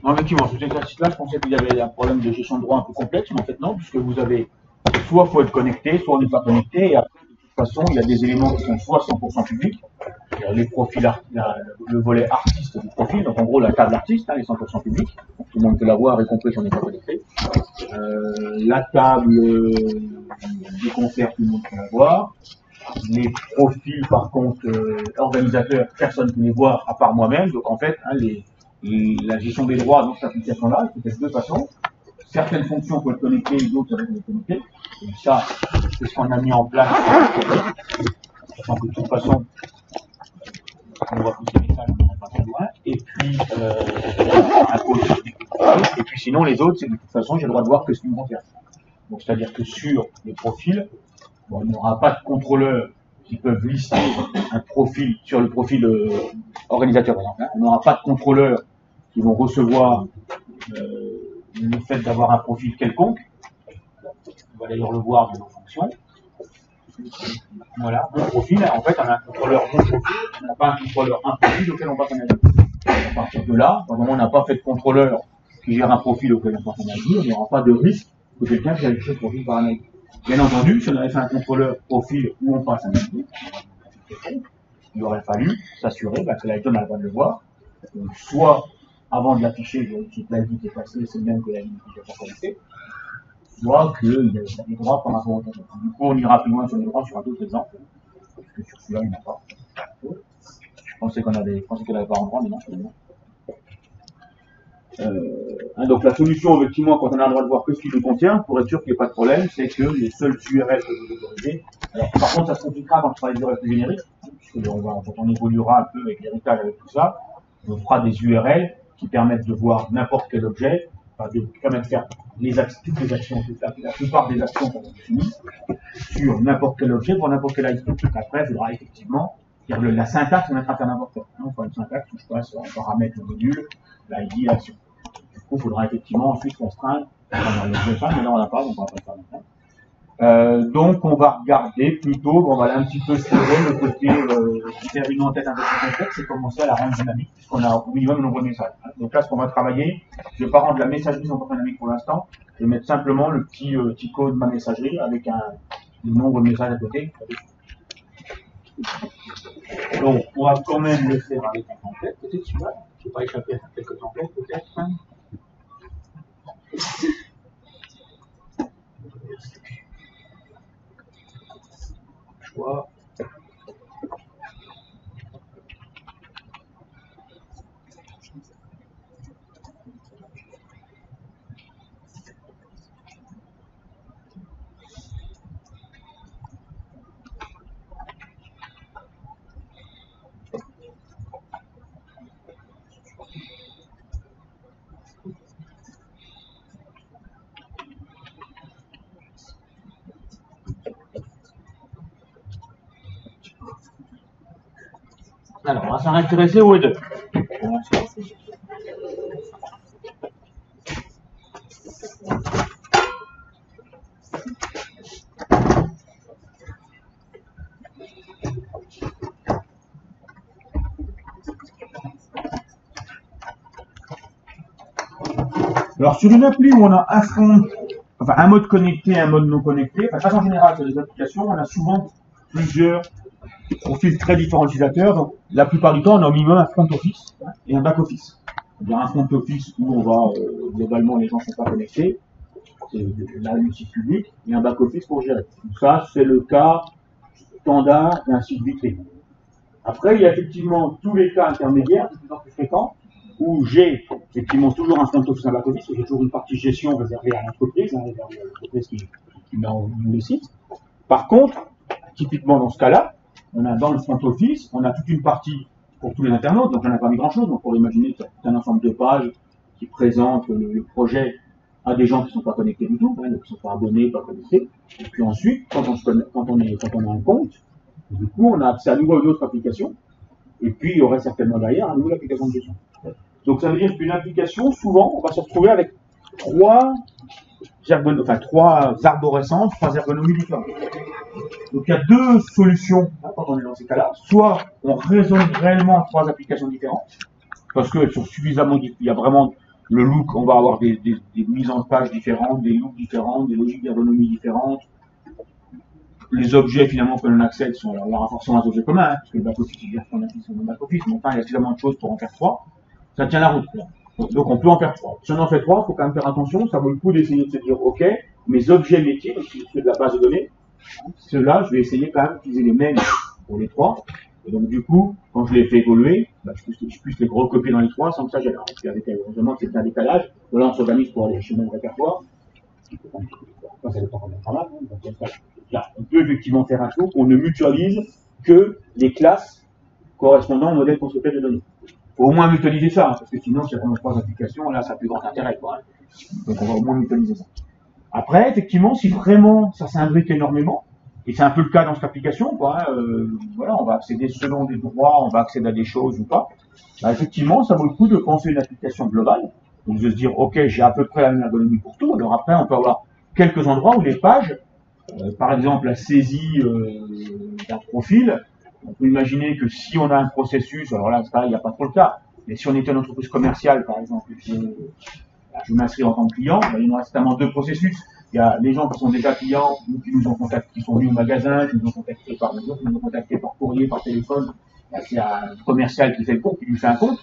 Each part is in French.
Non, effectivement, sur cet exercice-là, je pensais qu'il y avait un problème de gestion de droit un peu complexe, mais en fait non, puisque vous avez soit il faut être connecté, soit on n'est pas connecté, et après, de toute façon, il y a des éléments qui sont soit 100% publics, les profils, le volet artiste du profil, donc en gros la table artiste, est 100% publique, tout le monde peut la voir, y compris si on n'est pas connecté. La table des concerts, tout le monde peut la voir. Les profils, par contre, organisateurs, personne ne peut les voir à part moi-même. Donc en fait, la gestion des droits dans cette application-là, c'est de deux façons. Certaines fonctions peuvent être connectées, d'autres peuvent être connectées. Et ça, c'est ce qu'on a mis en place. Sachant que de toute façon, on va pousser les salles, on va pas très loin. Et puis, et puis sinon, les autres, c'est de toute façon, j'ai le droit de voir que ce qui me concerne. Donc c'est-à-dire que sur les profils, bon, il n'y aura pas de contrôleurs qui peuvent lister un profil sur le profil organisateur, par exemple. On n'aura pas de contrôleurs qui vont recevoir le fait d'avoir un profil quelconque. On va d'ailleurs le voir dans nos fonctions. Voilà, mon profil, en fait, on a un contrôleur mon profil, on n'a pas un contrôleur un profil auquel on va s'en agir. À partir de là, quand on n'a pas fait de contrôleur qui gère un profil auquel on va s'en agir, il n'y aura pas de risque que quelqu'un qui a fait ce profil par un avis. Bien entendu, si on avait fait un contrôleur profil où on passe un avis, il aurait fallu s'assurer que l'item a le droit de le voir. Donc, soit avant de l'afficher, vérifier que l'avis est passé, c'est même que l'avis n'est pas connecté, soit qu'il a des droits par rapport au contrôle. Du coup, on ira plus loin sur les droits sur un autre exemple, parce que sur celui-là, il n'y en a pas. Je pensais qu'il n'y avait pas en droit, mais non, finalement. Donc la solution, effectivement, quand on a le droit de voir que ce qui nous contient, pour être sûr qu'il n'y ait pas de problème, c'est que les seuls URL que vous autorisez. Alors, par contre, ça se compliquera quand on fera des URL plus génériques, puisque quand on évoluera un peu avec l'héritage, avec tout ça, on fera des URL qui permettent de voir n'importe quel objet, enfin, qui permettent de faire toutes les actions, la plupart des actions qu'on définit sur n'importe quel objet pour n'importe quel item. Après, il faudra effectivement dire la syntaxe, on mettra à faire n'importe quoi. On fera une syntaxe où je passe en paramètre le module, l'ID, l'action. Du coup, il faudra effectivement ensuite restreindre. Mais là, on l'a pas, donc on va pas le faire maintenant. Donc, on va regarder plutôt, on va aller un petit peu serrer le côté, faire une en-tête un peu plus complexe et commencer à la rendre dynamique, puisqu'on a au minimum le nombre de messages. Donc là, ce qu'on va travailler, je ne vais pas rendre la messagerie en dynamique pour l'instant, je vais mettre simplement le petit code de ma messagerie avec un nombre de messages à côté. Donc, on va quand même le faire avec un template, peut-être celui-là. Je ne vais pas échapper à quelques templates, peut-être. Choix. Alors, on va s'intéresser au header. Alors, sur une appli où on a un front, enfin un mode connecté, un mode non connecté, enfin, de façon générale, sur les applications, on a souvent plusieurs profils très différents d'utilisateurs. Donc, la plupart du temps, on a au minimum un front office et un back office. C'est-à-dire un front office où on va, globalement, les gens ne sont pas connectés, c'est là le site public, et un back office pour gérer. Donc ça, c'est le cas standard d'un site vitrine. Après, il y a effectivement tous les cas intermédiaires, de plus en plus fréquents, où j'ai effectivement toujours un front office et un back office, et j'ai toujours une partie gestion réservée à l'entreprise, réservée à l'entreprise qui met en ligne le site. Par contre, typiquement dans ce cas-là, on a dans le front office, on a toute une partie pour tous les internautes, donc on n'a pas mis grand-chose, donc pour imaginer qu'il y a un ensemble de pages qui présentent le projet à des gens qui ne sont pas connectés du tout, donc qui ne sont pas abonnés, pas connectés. Et puis ensuite, quand on a un compte, du coup, on a accès à nouveau à d'autres applications, et puis il y aurait certainement derrière une nouvelle application de gestion. Donc ça veut dire qu'une application, souvent, on va se retrouver avec trois arborescences, trois ergonomies différentes. Donc il y a deux solutions quand on est dans ces cas-là. Soit on raisonne réellement trois applications différentes, parce qu'elles sont suffisamment, il y a vraiment Le look, on va avoir des mises en page différentes, des looks différents, des logiques d'ergonomie différentes. Les objets finalement que l'on accède sont, alors il y aura forcément un objet commun, hein, parce que le back-office, il vient qu'on affiche sur le back-office, mais enfin, il y a suffisamment de choses pour en faire 3. Ça tient la route, là. Donc on peut en faire 3. Si on en fait 3, il faut quand même faire attention, ça vaut le coup d'essayer de se dire, ok, mes objets métiers, donc c'est de la base de données, ceux-là, je vais essayer quand même d'utiliser les mêmes pour les 3. Et donc du coup, quand je les fais évoluer, bah, je puisse les recopier dans les 3 sans que ça gêne. Heureusement que c'est un décalage, là on s'organise pour aller chez le même répertoire. Ça dépend combien de travail, hein. Là, on peut effectivement faire un truc, on ne mutualise que les classes correspondant au modèle constructeur de données. Il faut au moins mutualiser ça, hein, parce que sinon, si on a 3 applications, là, ça n'a plus grand intérêt, quoi, hein. Donc, on va au moins mutualiser ça. Après, effectivement, si vraiment ça s'imbrique énormément, et c'est un peu le cas dans cette application, quoi, hein, voilà, on va accéder selon des droits, on va accéder à des choses ou pas, bah, effectivement, ça vaut le coup de penser une application globale, donc de se dire, ok, j'ai à peu près la même ergonomie pour tout, alors après, on peut avoir quelques endroits où les pages, par exemple, la saisie d'un profil, on peut imaginer que si on a un processus, alors là, il n'y a pas trop le cas, mais si on était une entreprise commerciale, par exemple, je m'inscris en tant que client, ben, il nous reste notamment 2 processus. Il y a les gens qui sont déjà clients, ou qui nous ont contacté, qui sont venus au magasin, qui nous ont contacté par maison, qui nous ont contacté par courrier, par téléphone. Il y a un commercial qui fait le compte, qui lui fait un compte,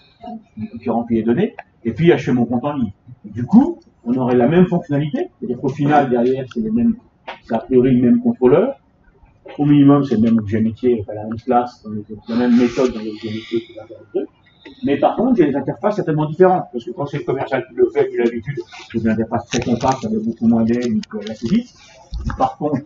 qui remplit les données, et puis je fais mon compte en ligne. Et du coup, on aurait la même fonctionnalité, c'est-à-dire qu'au final, derrière, c'est a priori le même contrôleur. Au minimum, c'est le même objet métier, enfin, la même classe, la même méthode dans l'objet métier qui va faire le truc. Mais par contre, j'ai des interfaces certainement différentes, parce que quand c'est le commercial qui le fait, qui a l'habitude, c'est des interfaces très compactes, avec beaucoup moins d'aide, donc assez vite. Par contre,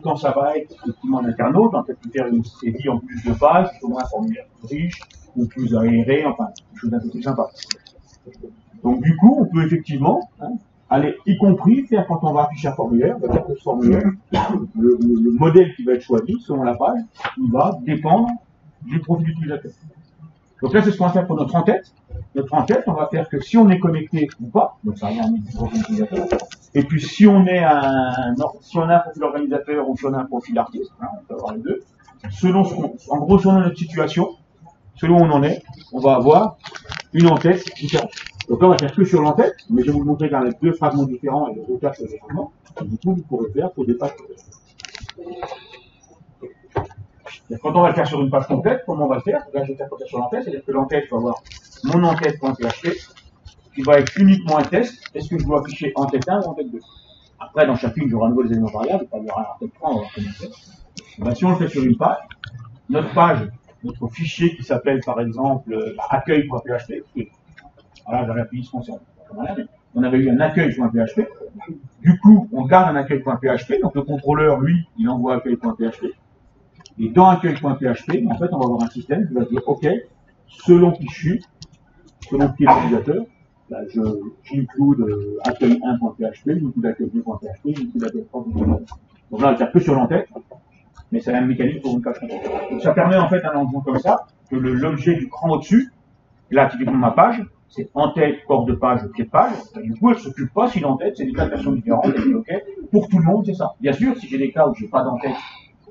quand ça va être effectivement un internaute, on peut faire une saisie en plus de pages, il faudra un formulaire plus riche, ou plus aéré, enfin, quelque chose d'un peu plus sympa. Donc du coup, on peut effectivement, hein, aller, y compris faire quand on va afficher un formulaire, ce formulaire, le modèle qui va être choisi selon la page, il va dépendre du profil utilisateur. Donc là, c'est ce qu'on va faire pour notre en-tête. Notre en-tête, on va faire que si on est connecté ou pas, donc ça vient du profil utilisateur, et puis si on a un profil organisateur ou si on a un profil artiste, hein, on peut avoir les deux, selon notre situation, selon où on en est, on va avoir une en-tête différente. Donc là, on va faire que sur l'en-tête, mais je vais vous le montrer avec 2 fragments différents et 2 tâches différemment. Du coup, vous pourrez faire pour des pages complètes. Quand on va le faire sur une page complète, comment on va le faire? Là, je vais faire comme ça sur l'en-tête, c'est-à-dire que l'en-tête va avoir mon en-tête.php, qui va être uniquement un test. Est-ce que je dois afficher en-tête 1 ou en-tête 2? Après, dans chacune, j'aurai à nouveau des éléments variables, il y aura en-tête 3, on va voir comment faire. Ben, si on le fait sur une page, notre fichier qui s'appelle par exemple accueil.php, voilà, j'aurais appuyé ce concerne. On avait eu un accueil.php. Du coup, on garde un accueil.php. Donc le contrôleur, lui, il envoie accueil.php. Et dans accueil.php, en fait, on va avoir un système qui va dire, OK, selon qui je suis, selon qui est l'utilisateur, bah, j'include accueil1.php, j'include accueil2.php, j'include accueil3.php. Donc là, on va le faire que sur l'entête, mais c'est la même mécanique pour une page complète. Donc ça permet en fait un ensemble comme ça, que l'objet du cran au-dessus, là, typiquement ma page, c'est en-tête, corps de page, pied de page. Du coup, elle ne s'occupe pas si l'en-tête, c'est des cas de versions différentes. Okay. Pour tout le monde, c'est ça. Bien sûr, si j'ai des cas où je n'ai pas d'en-tête,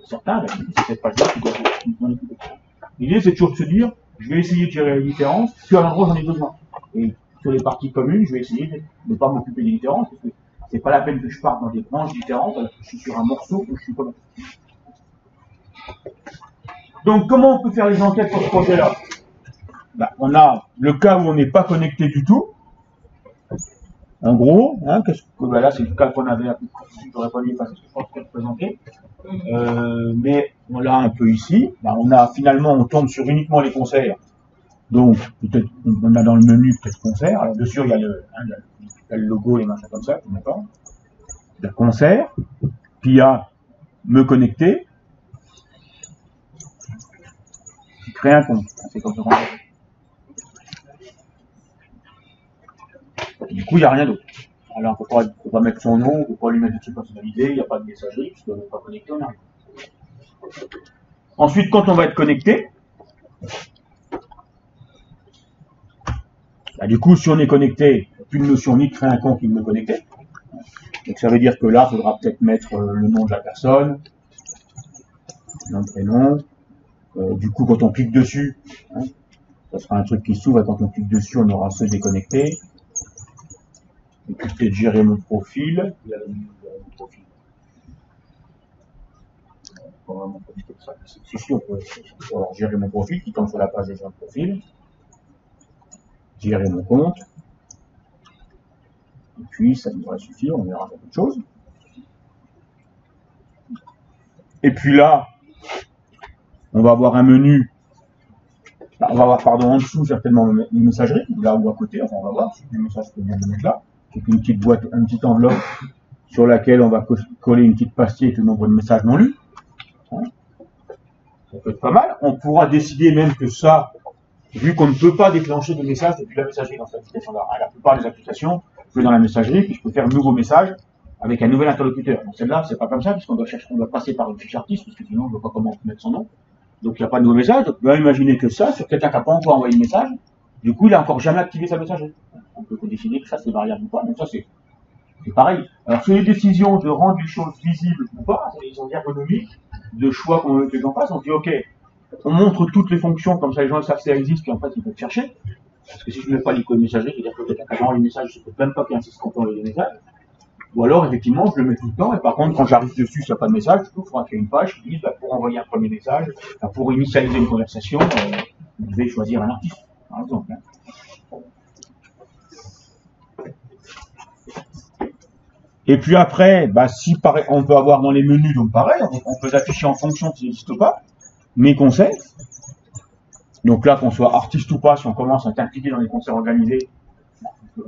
certains, ben, c'est cette page-là qui doit être. L'idée, c'est toujours de se dire, je vais essayer de gérer les différences, puis à l'endroit où j'en ai besoin. Et sur les parties communes, je vais essayer de ne pas m'occuper des différences, parce que c'est pas la peine que je parte dans des branches différentes, alors que je suis sur un morceau où je suis comme ça. Donc, comment on peut faire les enquêtes pour ce projet-là? Ben, on a le cas où on n'est pas connecté du tout. En gros, hein, ben là c'est le cas qu'on avait, j'aurais pas dû passer ce que je pense que je présenter. Mais on l'a un peu ici. Ben, on tombe sur uniquement les concerts. Donc, peut-être, on a dans le menu peut-être concert. Alors, bien sûr, il y a le logo, les machins comme ça, d'accord. Il y a concert, puis il y a me connecter. Créer un compte. C'est comme ça qu'on fait. Du coup, il n'y a rien d'autre. Alors, on ne peut pas mettre son nom, on ne peut pas lui mettre de trucs personnalisés, il n'y a pas de messagerie, puisqu'on n'est pas connecté, on n'a rien. Ensuite, quand on va être connecté, bah, du coup, si on est connecté, il n'y a plus de notion ni de créer un compte ni de me connecter. Donc, ça veut dire que là, il faudra peut-être mettre le nom de la personne, nom, prénom. Du coup, quand on clique dessus, hein, Ça sera un truc qui s'ouvre et quand on clique dessus, on aura se déconnecter. Et puis peut-être gérer mon profil. Il y a le menu de mon profil. C'est sûr, on peut alors, gérer mon profil, qui tombe sur la page de gérer profil. Gérer mon compte. Et puis ça devrait suffire, on verra beaucoup de choses. Et puis là, on va avoir un menu. On va avoir, pardon, en dessous certainement les messageries, là ou à côté, enfin on va voir, les messages que je viens de mettre là. C'est une petite boîte, une petite enveloppe sur laquelle on va coller une petite pastille avec le nombre de messages non lus. Ça peut être pas mal. On pourra décider même que ça, vu qu'on ne peut pas déclencher de messages depuis la messagerie dans cette application-là. La plupart des applications, je vais dans la messagerie, puis je peux faire un nouveau message avec un nouvel interlocuteur. Donc celle-là, c'est pas comme ça, puisqu'on doit chercher, on doit passer par une fiche artiste, parce que sinon, on ne voit pas comment mettre son nom. Donc il n'y a pas de nouveau message. Donc on va imaginer que ça, sur quelqu'un qui n'a pas encore envoyé de message, du coup, il n'a encore jamais activé sa messagerie. On peut décider que ça, c'est variable ou pas, donc ça, c'est pareil. Alors, sur les décisions de rendre les choses visibles ou pas, c'est des décisions ergonomiques, de choix qu'on veut que les gens fassent, on dit, OK, on montre toutes les fonctions, comme ça les gens savent que ça existe, puis en fait, ils peuvent chercher. Parce que si je ne mets pas l'icône messagerie, c'est-à-dire que quelqu'un qui a envoyé le message, je ne sais même pas qu'il insiste qu'on peut envoyer des messages. Ou alors, effectivement, je le mets tout le temps, et par contre, quand j'arrive dessus, s'il n'y a pas de message, il faudra qu'il y ait une page qui dise, pour envoyer un premier message, pour initialiser une conversation, vous devez choisir un artiste, par exemple. Et puis après, si on peut avoir dans les menus, donc pareil, on peut afficher en fonction s'il n'existe pas, mes concerts. Donc là, qu'on soit artiste ou pas, si on commence à être impliqué dans les concerts organisés,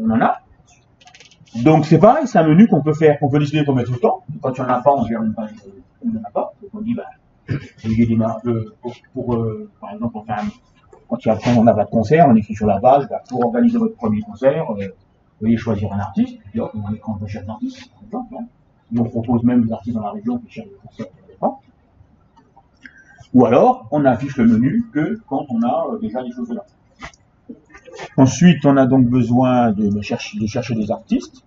on en a. Donc c'est pareil, c'est un menu qu'on peut faire, qu'on peut décider qu'on met tout le temps. Quand il n'y en a pas, on gère une page où il n'y en a pas. Donc on dit, il y a des marques par exemple, quand on a pas de concert, on écrit sur la page, pour organiser votre premier concert, veuillez choisir un artiste, puis hop, on écran de chaque artiste, par exemple. On propose même des artistes dans la région qui cherchent des concerts, ou alors, on affiche le menu que quand on a déjà des choses là. Ensuite, on a donc besoin de chercher des artistes.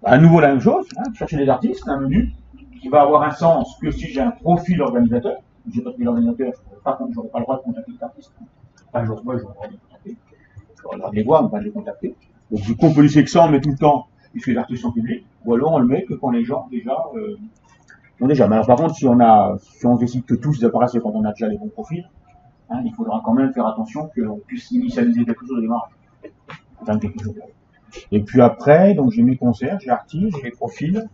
À nouveau la même chose, chercher des artistes, un menu qui va avoir un sens que si j'ai un profil organisateur. Si j'ai pas de profil organisateur, je n'aurai pas le droit de contacter cet artiste. Enfin, j'aurai le droit de les contacter. J'aurai le droit de les voir, mais pas de les contacter. Donc du coup, on peut laisser que ça, on met tout le temps, puisque les artistes sont publics, ou alors on le met que quand les gens déjà... mais alors par contre, si on décide que tous apparaissent quand on a déjà les bons profils, il faudra quand même faire attention qu'on puisse initialiser quelque chose au démarrage. Et puis après, donc j'ai mes concerts, j'ai artistes, j'ai les profils.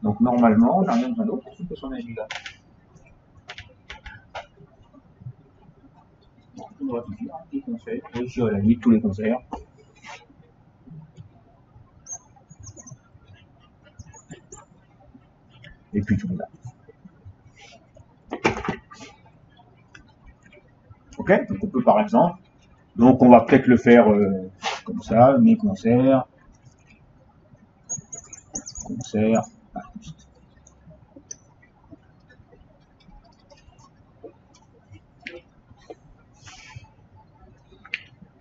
Donc normalement, j'en ai rien besoin d'autre, que son avis là. On va tout dire, les concerts, réussir à la limite tous les concerts. Et puis tout là. Ok, donc on peut par exemple, donc on va peut-être le faire comme ça, mes concerts, artistes.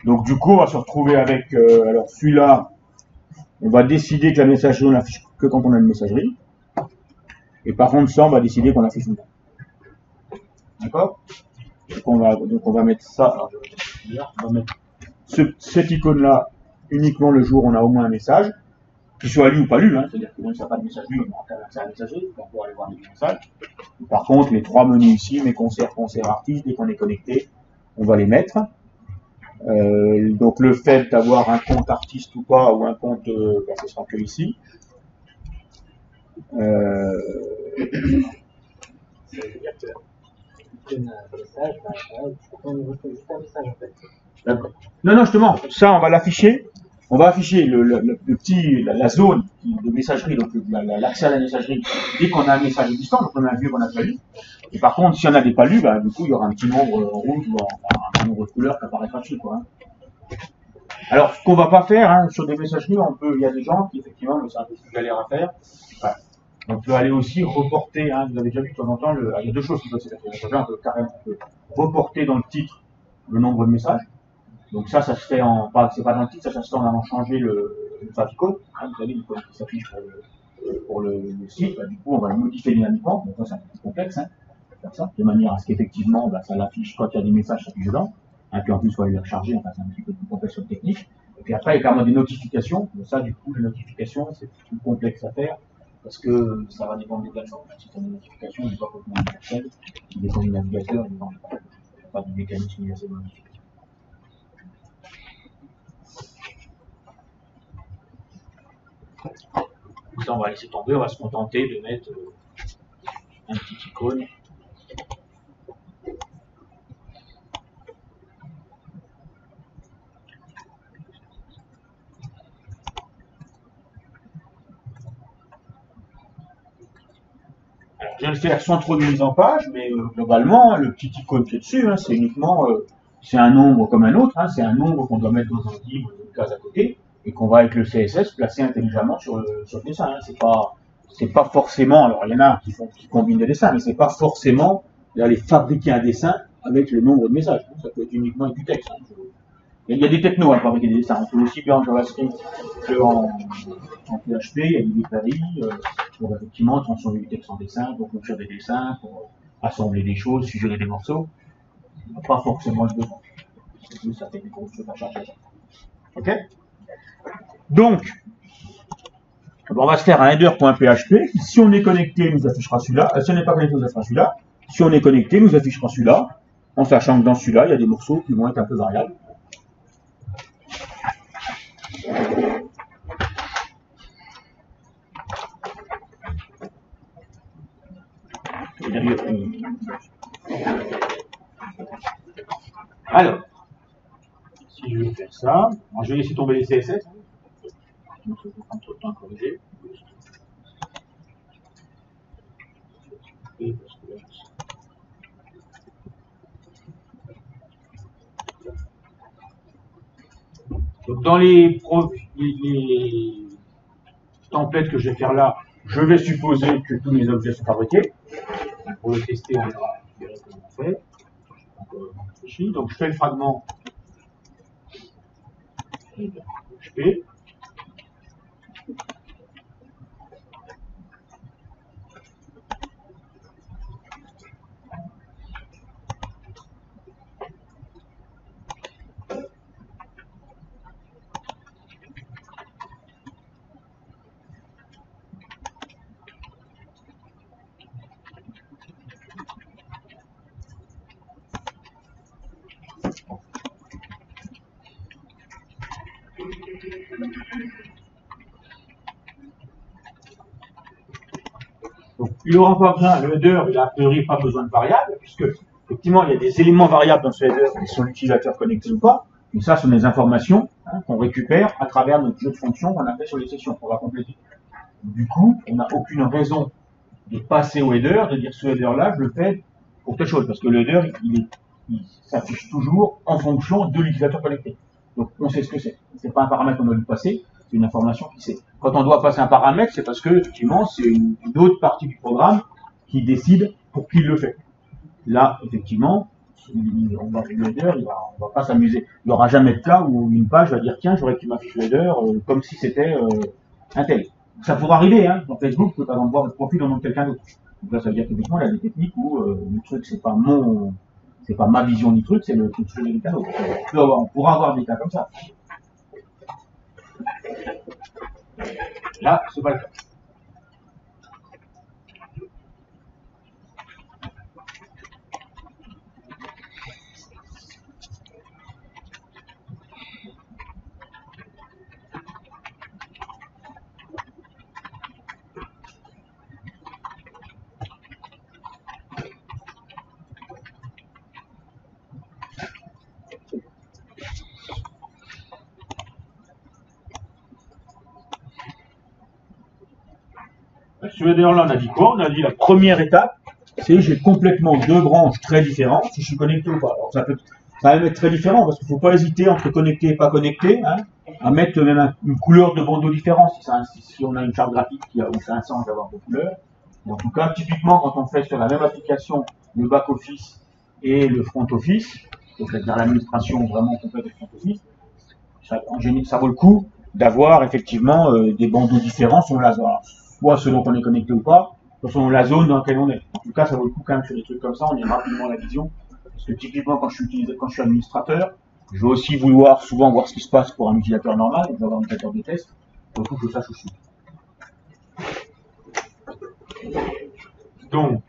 Donc du coup, on va se retrouver avec, alors celui-là, on va décider que la messagerie, on l'affiche que quand on a une messagerie. Et par contre, ça, on va décider qu'on l'affiche tout le temps. D'accord ? Donc on va mettre ça, on va mettre cette icône-là uniquement le jour où on a au moins un message, qu'il soit lu ou pas lu, c'est-à-dire que même s'il n'y a pas de message lu, on aura accès à la messagerie, on pourra aller voir les messages. Par contre, les trois menus ici, mes concerts, artistes, dès qu'on est connecté, on va les mettre. Donc le fait d'avoir un compte artiste ou pas, ou un compte, ce sera que ici. D'accord. Non, justement, ça, on va l'afficher. On va afficher la zone de messagerie, donc l'accès à la messagerie, dès qu'on a un message existant, donc on a un vu qu'on a pas lu. Et par contre, si on n'a pas lu, du coup, il y aura un petit nombre rouge ou un nombre de couleurs qui apparaîtra dessus, quoi. Alors, ce qu'on va pas faire, sur des messageries, il y a des gens qui, effectivement, c'est un peu plus galère à faire. Ouais. On peut aller aussi reporter, vous avez déjà vu de temps en temps, il y a deux choses qui peuvent se faire. On peut carrément reporter dans le titre le nombre de messages. Donc ça se fait c'est pas dans le titre, ça se fait en allant changer le favicon. Vous savez, l'icône qui s'affiche pour le site. Du coup, on va le modifier dynamiquement. Donc ça, c'est un peu plus complexe. faire ça, de manière à ce qu'effectivement, ça l'affiche quand il y a des messages, ça affiche dedans. Et puis en plus, il faut aller les recharger, enfin, c'est un petit peu plus complexe sur le technique. Et puis après, il y a carrément des notifications. Mais ça, du coup, les notifications, c'est plus complexe à faire parce que ça va dépendre des plateformes. Si tu as des notifications, il n'est pas forcément universel. Il dépend du navigateur, il n'y a pas de mécanisme universel de notification. Ça, on va laisser tomber, on va se contenter de mettre un petit icône. Alors, je vais le faire sans trop de mise en page, mais globalement, le petit icône qui est dessus, c'est uniquement, c'est un nombre comme un autre, c'est un nombre qu'on doit mettre dans un livre, une case à côté, et qu'on va avec le CSS placer intelligemment sur le dessin. C'est pas forcément, alors il y en a qui combinent des dessins, mais c'est pas forcément d'aller fabriquer un dessin avec le nombre de messages. Ça peut être uniquement avec du texte. Il y a des technos à fabriquer des dessins. On peut aussi bien en JavaScript qu'en PHP, il y a des librairies pour effectivement transformer du texte en dessin, pour construire des dessins, pour assembler des choses, suggérer des morceaux. Pas forcément le besoin. Ça fait des grosses choses à charger. Ok? Donc, on va se faire un header.php. Si on est connecté, il nous affichera celui-là. Si on n'est pas connecté, il nous affichera celui-là. Si on est connecté, il nous affichera celui-là. En sachant que dans celui-là, il y a des morceaux qui vont être un peu variables. Alors, si je veux faire ça, je vais laisser tomber les CSS. Je vais prendre trop de temps à corriger. Donc dans les templates que je vais faire là, je vais supposer que tous les objets sont fabriqués. Pour le tester, on verra comment on fait. Donc je fais le fragment PHP. Donc, il n'aura pas besoin, le header, il n'a a priori pas besoin de variables, puisque, effectivement, il y a des éléments variables dans ce header qui sont l'utilisateur connecté ou pas, mais ça, ce sont des informations qu'on récupère à travers notre jeu de fonctions qu'on a fait sur les sessions, qu'on va compléter. Du coup, on n'a aucune raison de passer au header, de dire ce header-là, je le fais pour telle chose, parce que le header, il s'affiche toujours en fonction de l'utilisateur connecté. Donc, on sait ce que c'est. C'est pas un paramètre qu'on doit lui passer, c'est une information qui sait. Quand on doit passer un paramètre, c'est parce que, effectivement, c'est une autre partie du programme qui décide pour qui il le fait. Là, effectivement, on va le header, on va pas s'amuser. Il n'y aura jamais de cas où une page va dire, tiens, j'aurais que tu m'affiches le header comme si c'était un tel. Ça pourrait arriver, dans Facebook, vous pouvez par exemple voir votre profil en nom de quelqu'un d'autre. Donc là, ça veut dire qu'effectivement, il y a des techniques où le truc, c'est pas ma vision du truc, c'est le truc de quelqu'un d'autre. On pourra avoir des cas comme ça. Là, c'est pas le cas. Ce header-là, on a dit quoi? On a dit la première étape, c'est j'ai complètement deux branches très différentes, si je suis connecté ou pas. Alors ça va même être très différent, parce qu'il ne faut pas hésiter entre connecté et pas connecté, à mettre même une couleur de bandeau différente, si on a une charte graphique où c'est un sens d'avoir deux couleurs. En tout cas, typiquement, quand on fait sur la même application le back-office et le front-office, donc c'est-à-dire l'administration vraiment complète du front-office, ça vaut le coup d'avoir effectivement des bandeaux différents sur la zone. Soit selon qu'on est connecté ou pas, façon, la zone dans laquelle on est. En tout cas, ça vaut le coup quand même sur des trucs comme ça, on est rapidement à la vision. Parce que typiquement, quand je suis administrateur, je vais aussi vouloir souvent voir ce qui se passe pour un utilisateur normal, je vais avoir un utilisateur de test, il faut que je sache aussi. Donc,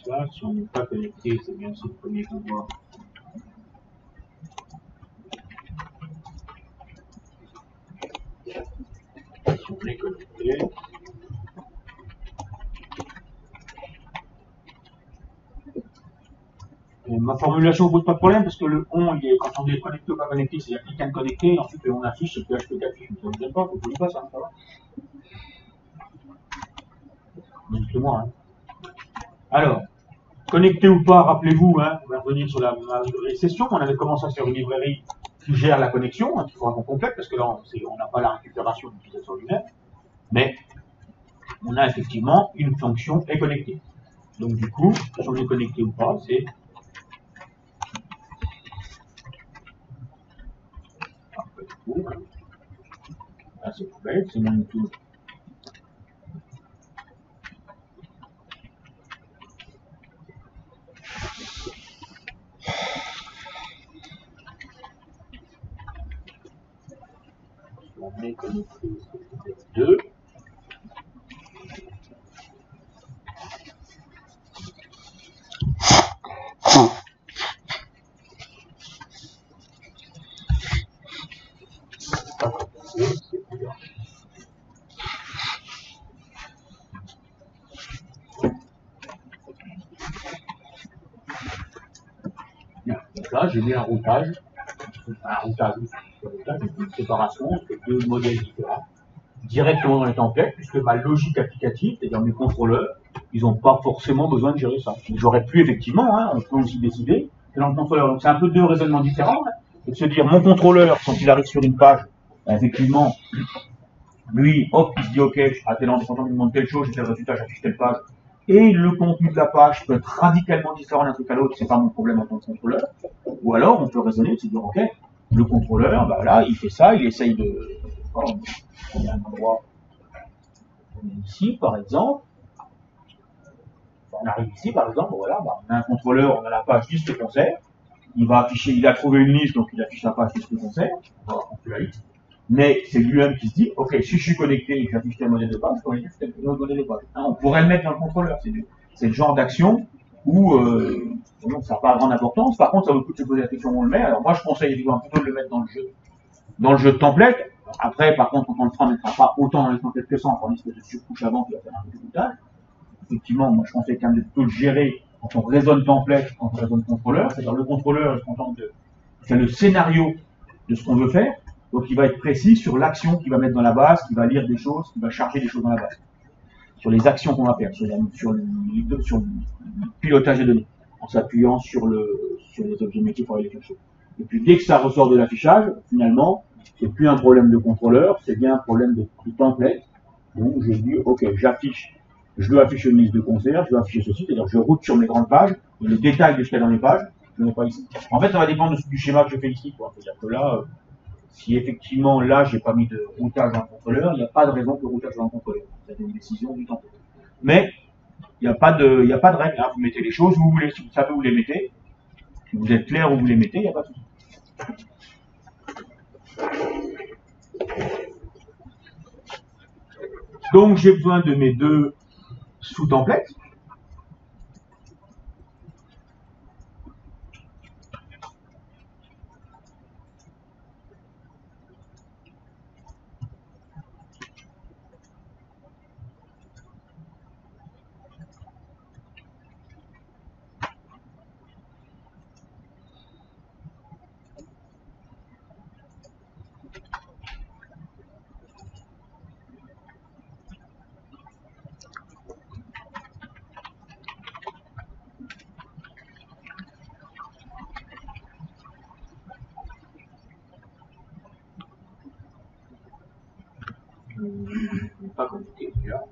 là, si on n'est pas connecté, c'est bien aussi le premier qu'on voit. Si on est connecté. Ma formulation ne pose pas de problème parce que le on, quand on est connecté ou pas connecté, c'est-à-dire quelqu'un de connecté, ensuite on affiche ce PHP d'affiche. Ça ne gêne pas, vous ne voulez pas ça, ça va. Dites-moi. Hein. Alors, connecté ou pas, rappelez-vous, hein, on va revenir sur la session. On avait commencé à faire une librairie qui gère la connexion, hein, qu'il faut qu'on complète parce que là, on n'a pas la récupération de l'utilisateur lui-même, mais on a effectivement une fonction est connectée. Donc du coup, si on est connecté ou pas, c'est là, c'est poubelle, c'est mon tout. On est connecté 2. Donc là, j'ai mis un routage, une séparation entre deux modèles différents, directement dans les templates, puisque ma logique applicative, c'est-à-dire mes contrôleurs, ils n'ont pas forcément besoin de gérer ça. J'aurais pu effectivement, hein, on peut aussi décider, que dans le contrôleur, donc c'est un peu deux raisonnements différents, hein, c'est de se dire mon contrôleur, quand il arrive sur une page, effectivement, lui, hop, il se dit ok, à tel endroit, il me demande telle chose, j'ai tel résultat, j'affiche telle page, et le contenu de la page peut être radicalement différent d'un truc à l'autre, c'est pas mon problème en tant que contrôleur. Ou alors, on peut raisonner, se dire, ok, le contrôleur, bah là, il fait ça, il essaye de, on a un endroit, on est ici, par exemple, on arrive ici, par exemple, voilà, bah, on a un contrôleur, on a la page liste concert, il va afficher, il a trouvé une liste, donc il affiche la page liste concert, on va plus la liste. Mais c'est lui-même qui se dit, ok, si je suis connecté et que j'affiche tel modèle de page, je peux afficher tel modèle de page. Hein, on pourrait le mettre dans le contrôleur. C'est le genre d'action où ça n'a pas grande importance. Par contre, ça vaut le coup de se poser la question où on le met. Alors moi, je conseille évidemment plutôt de le mettre dans le jeu de template. Après, par contre, quand on le fera, on ne mettra pas autant dans les templates que ça, on fera une espèce de surcouche avant qui va faire un peu de routage. Effectivement, moi, je conseille quand même de plutôt le gérer quand on raisonne template, quand on raisonne contrôleur. C'est-à-dire le contrôleur, il se contente de faire le scénario de ce qu'on veut faire. Donc il va être précis sur l'action qu'il va mettre dans la base, qu'il va lire des choses, qu'il va charger des choses dans la base. Sur les actions qu'on va faire, sur le pilotage des données, en s'appuyant sur les objets métiers pour aller les chercher. Et puis dès que ça ressort de l'affichage, finalement, c'est plus un problème de contrôleur, c'est bien un problème de template. Donc je dis, ok, je dois afficher une liste de concerts, je dois afficher ceci, c'est-à-dire je route sur mes grandes pages, et le détail de ce qu'il y a dans les pages, je n'ai pas ici. En fait, ça va dépendre du schéma que je fais ici, quoi. C'est-à-dire que là, si effectivement là j'ai pas mis de routage dans le contrôleur, il n'y a pas de raison que le routage soit dans le contrôleur. C'est une décision du template. Mais il n'y a pas de règle. Hein. Vous mettez les choses où vous voulez, si vous savez où vous les mettez, si vous êtes clair où vous les mettez, il n'y a pas de souci. Donc j'ai besoin de mes deux sous-templates. Pas connecté déjà.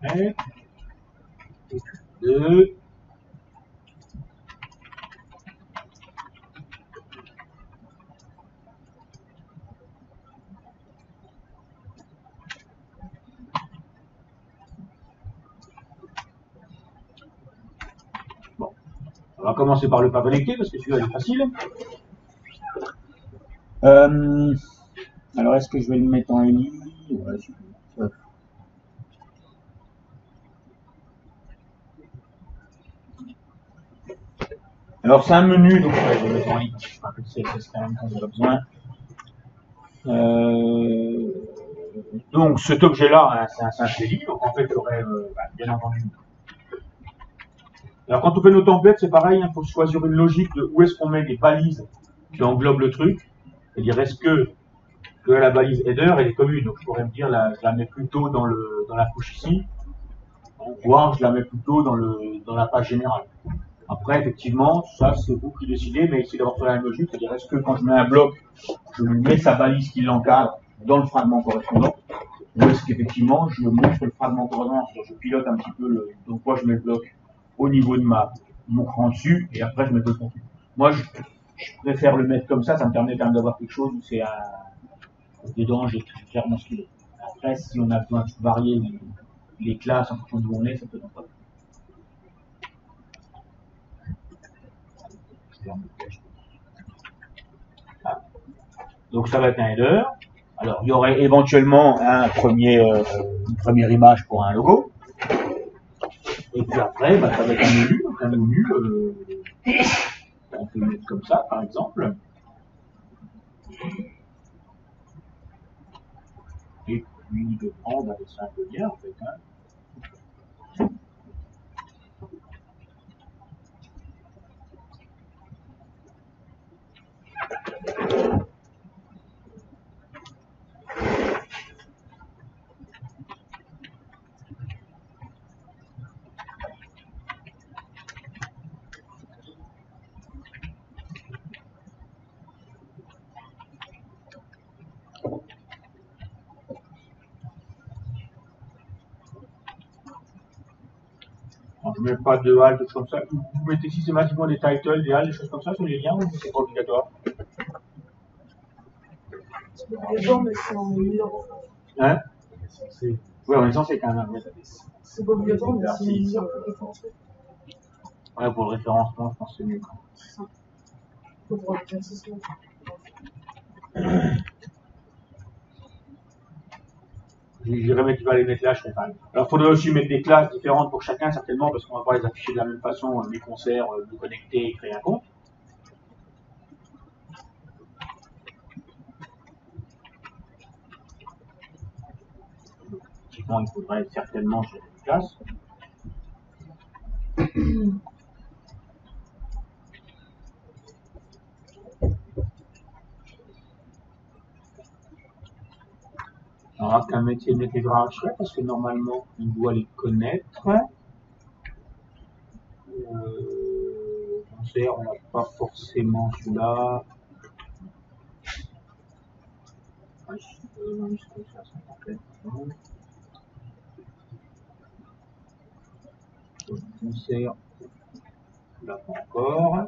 Après, 2. Bon, on va commencer par le pas connecté parce que celui-là est facile. Alors, est-ce que je vais le mettre en ligne? Ouais, alors, c'est un menu, donc je vais le mettre en ligne. Je crois que c'est quand même quand on a besoin. Donc, cet objet-là, hein, c'est un simple délit. Donc, en fait, il y aurait, bien entendu. Alors, quand on fait nos templates, c'est pareil. Il faut choisir une logique de où est-ce qu'on met des balises qui englobent le truc. C'est-à-dire, est-ce que la balise header, elle est commune. Donc, je pourrais me dire, je la mets plutôt dans la couche ici. Voire, je la mets plutôt dans la page générale. Après, effectivement, ça, c'est vous qui décidez, mais essayez d'avoir sur la même logique. C'est-à-dire, est-ce que quand je mets un bloc, je mets sa balise qui l'encadre dans le fragment correspondant, ou est-ce qu'effectivement, je montre le fragment correspondant, je pilote un petit peu donc moi, je mets le bloc au niveau de mon cran dessus, et après, je mets le contenu. Moi, je préfère le mettre comme ça me permet quand même d'avoir quelque chose où c'est dedans, j'ai clairement ce qu'il est. Après, si on a besoin de varier les classes en fonction d'où on est, ça peut être pas. Donc ça va être un header. Alors il y aurait éventuellement une première image pour un logo. Et puis après, ça va être un menu. Donc un menu, on peut le mettre comme ça, par exemple. Et puis dedans, on va laisser un peu bien en fait. Alors, je ne mets pas de haltes, des choses comme ça. Vous mettez systématiquement des titles, des haltes, des choses comme ça sur les liens ou c'est pas obligatoire? Hein? Oui, en disant c'est quand même. C'est pas obligatoire, mais c'est une mesure pour référencement. Ouais, pour le référencement, je pense que c'est mieux. C'est ça. Pour l'exercice. J'irais mettre, tu vas les mettre là, je serais pas. Alors, il faudrait aussi mettre des classes différentes pour chacun, certainement, parce qu'on va pas les afficher de la même façon, les concerts, nous connecter et créer un compte. Typiquement, il faudrait certainement gérer des classes. Alors, qu'un métier d'intégration, parce que normalement, on doit les connaître. Concert, on n'a pas forcément celui-là. Concert, là pas encore.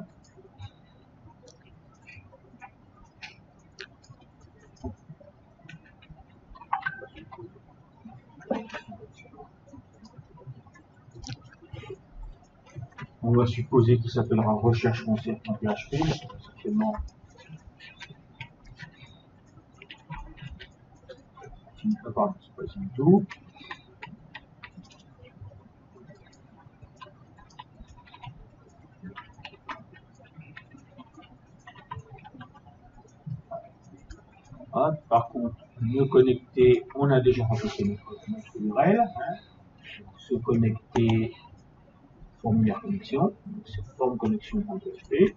On va supposer qu'il s'appellera recherche concert.php, certainement. Pardon, c'est pas ici du tout. Par contre, me connecter, on a déjà remplacé notre URL. Se connecter, formulaire connexion, c'est forme connexion.php.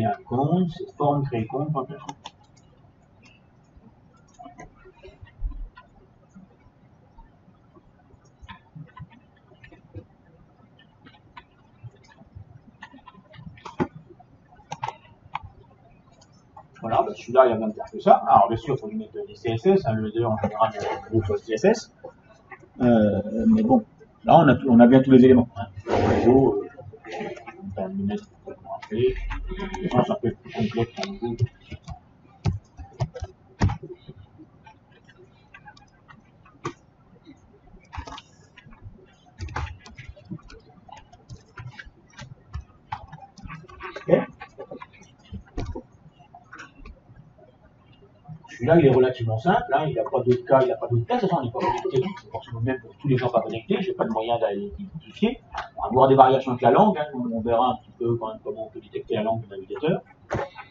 créer un compte, c'est forme créer compte. Voilà, bah celui-là, il y a même faire que ça. Alors, bien sûr, il faut lui mettre des CSS, hein, le header en général, il faut CSS. Mais bon, là, on a bien tous les éléments. Hein. Le réseau, on peut lui mettre après. Non, ça peut être plus complexe pour le coup. Okay. Celui-là, il est relativement simple, hein, il n'a pas d'autres cas, il n'a pas d'autres cas, de toute façon, il n'est pas connecté, c'est forcément même pour tous les gens pas connectés, je n'ai pas de moyen d'aller l'identifier. On va avoir des variations avec la langue, hein, on verra un petit peu quand même comment on peut détecter la langue du navigateur.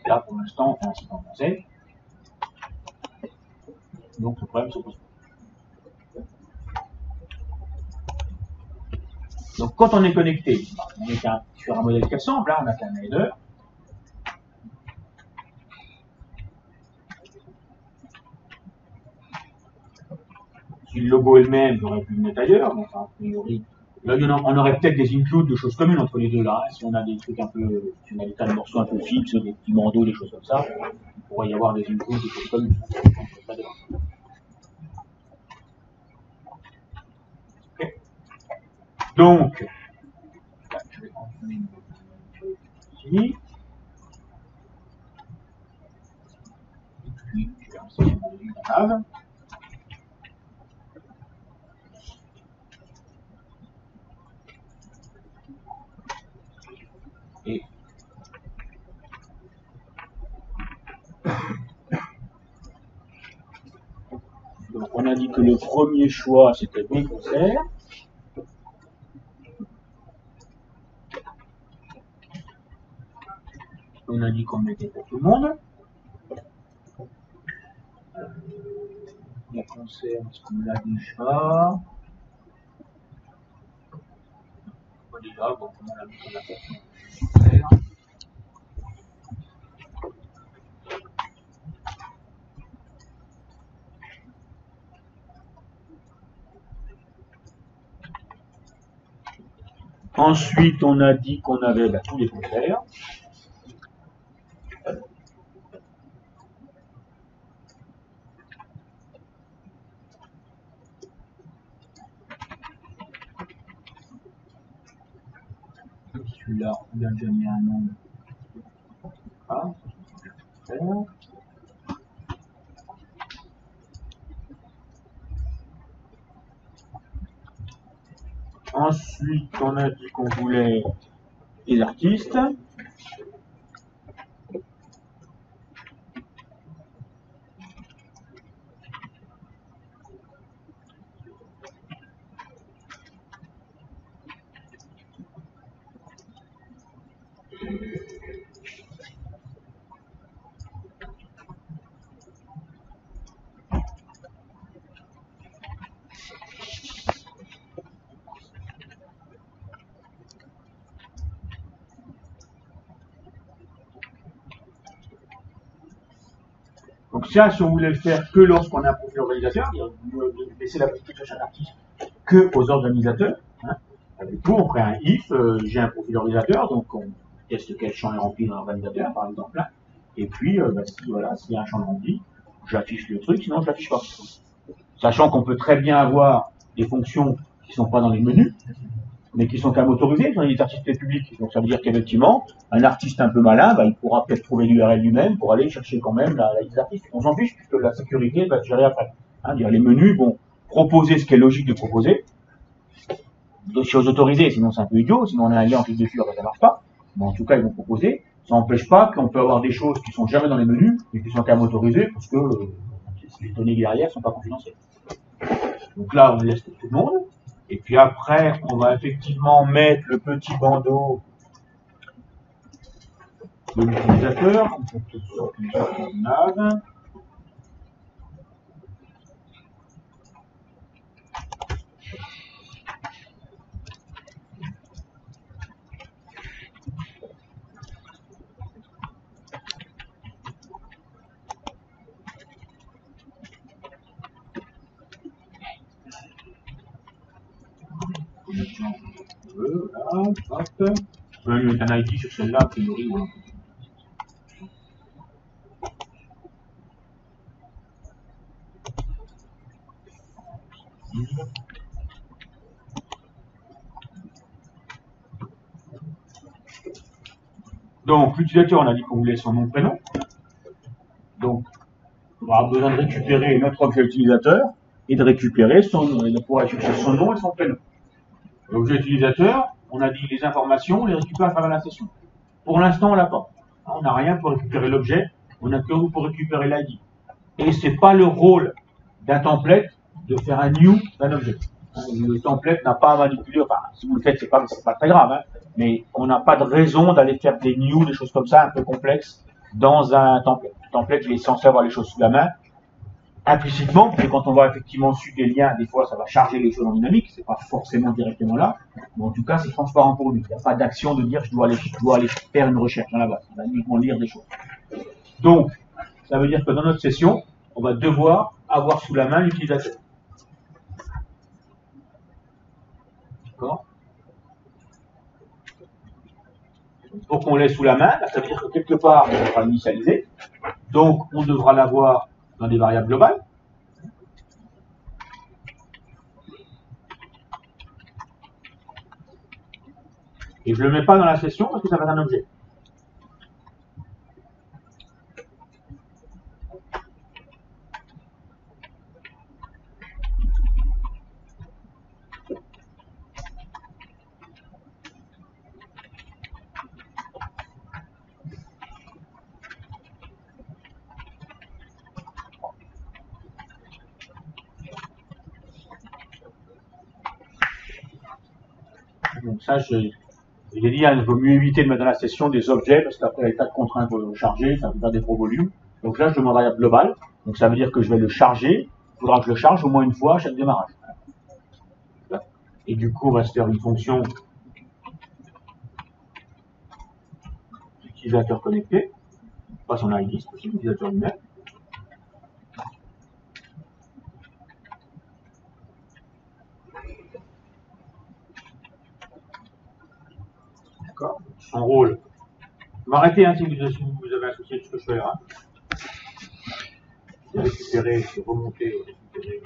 Là, pour l'instant, on fait un site en français. Donc, le problème se pose pas. Donc, quand on est connecté, on est sur un modèle qui ressemble, là, on a qu'un header. Si le logo est le même, j'aurais pu le mettre ailleurs, mais enfin, a priori, là, on aurait peut-être des includes de choses communes entre les deux, là. Hein. Si on a des trucs un peu, si on a des tas de morceaux un peu fixes, des petits bandeaux, des choses comme ça, il pourrait y avoir des includes, des choses communes. Okay. Donc, je vais prendre ici. Puis, je vais lancer une grave. Et donc on a dit que le premier choix c'était des concerts. On a dit qu'on mettait pour tout le monde. La concert, est-ce qu'on l'a déjà? Pas déjà, bon, on l'a mis sur la concert. Ensuite, on a dit qu'on avait tous les concerts. Celui-là, on a déjà mis un nom. Ah, ensuite, on a dit qu'on voulait les artistes. Donc ça, si on voulait le faire que lorsqu'on a un profil organisateur, laisser la petite à chaque artiste que aux organisateurs. Hein. Du coup, on ferait un if, j'ai un profil organisateur, donc on teste quel champ est rempli dans l'organisateur, par exemple. Là. Et puis, s'il y a un champ rempli, j'affiche le truc, sinon je l'affiche pas. Sachant qu'on peut très bien avoir des fonctions qui ne sont pas dans les menus, mais qui sont quand même autorisées dans les artistes publics. Donc ça veut dire qu'effectivement, un artiste un peu malin, il pourra peut-être trouver l'URL lui-même pour aller chercher quand même la liste d'artistes. On s'en fiche puisque la sécurité va se gérer après. Hein, les menus vont proposer ce qui est logique de proposer, des choses autorisées, sinon c'est un peu idiot, sinon on a un lien en clic dessus, ça marche pas. Mais en tout cas, ils vont proposer. Ça n'empêche pas qu'on peut avoir des choses qui sont jamais dans les menus, mais qui sont quand même autorisées, parce que les données derrière sont pas confidentielles. Donc là, on laisse pour tout le monde. Et puis après, on va effectivement mettre le petit bandeau de l'utilisateur. On peut sortir une sorte de nav. connexion, voilà, hop. On va lui mettre un ID sur celle-là, a priori, voilà. Donc, l'utilisateur, on a dit qu'on voulait son nom, prénom. Donc, on aura besoin de récupérer notre objet utilisateur et de récupérer son nom, et de pouvoir chercher son nom et son prénom. L'objet utilisateur, on a dit les informations, on les récupère à travers la session. Pour l'instant, on l'a pas. On n'a rien pour récupérer l'objet, on n'a que pour récupérer l'ID. Et c'est pas le rôle d'un template de faire un new d'un objet. Le template n'a pas à manipuler, enfin, si vous le faites, c'est pas très grave, hein, mais on n'a pas de raison d'aller faire des new, des choses comme ça, un peu complexes, dans un template. Le template, il est censé avoir les choses sous la main, implicitement, parce que quand on va effectivement suivre des liens, des fois, ça va charger les choses en dynamique, c'est pas forcément directement là, mais en tout cas, c'est transparent pour lui. Il n'y a pas d'action de dire, je dois aller faire une recherche dans la base. On va uniquement lire des choses. Donc, ça veut dire que dans notre session, on va devoir avoir sous la main l'utilisateur. D'accord? Pour qu'on l'ait sous la main, ça veut dire que quelque part, on devra l'initialiser. Donc, on devra l'avoir dans des variables globales. Et je ne le mets pas dans la session parce que ça va être un objet. Donc ça, j'ai dit, il vaut mieux éviter de mettre dans la session des objets, parce qu'après, il y a des tas de contraintes pour le recharger, ça va faire des gros volumes. Donc là, je demande variable globale. Donc ça veut dire que je vais le charger. Il faudra que je le charge au moins une fois à chaque démarrage. Et du coup, on va se faire une fonction utilisateur connecté. Pas son ID, c'est possible, utilisateur lui-même. D'accord. Son rôle. M'arrêtez hein, si vous avez un souci de ce que je fais là. C'est récupérer, c'est remonter, récupérer.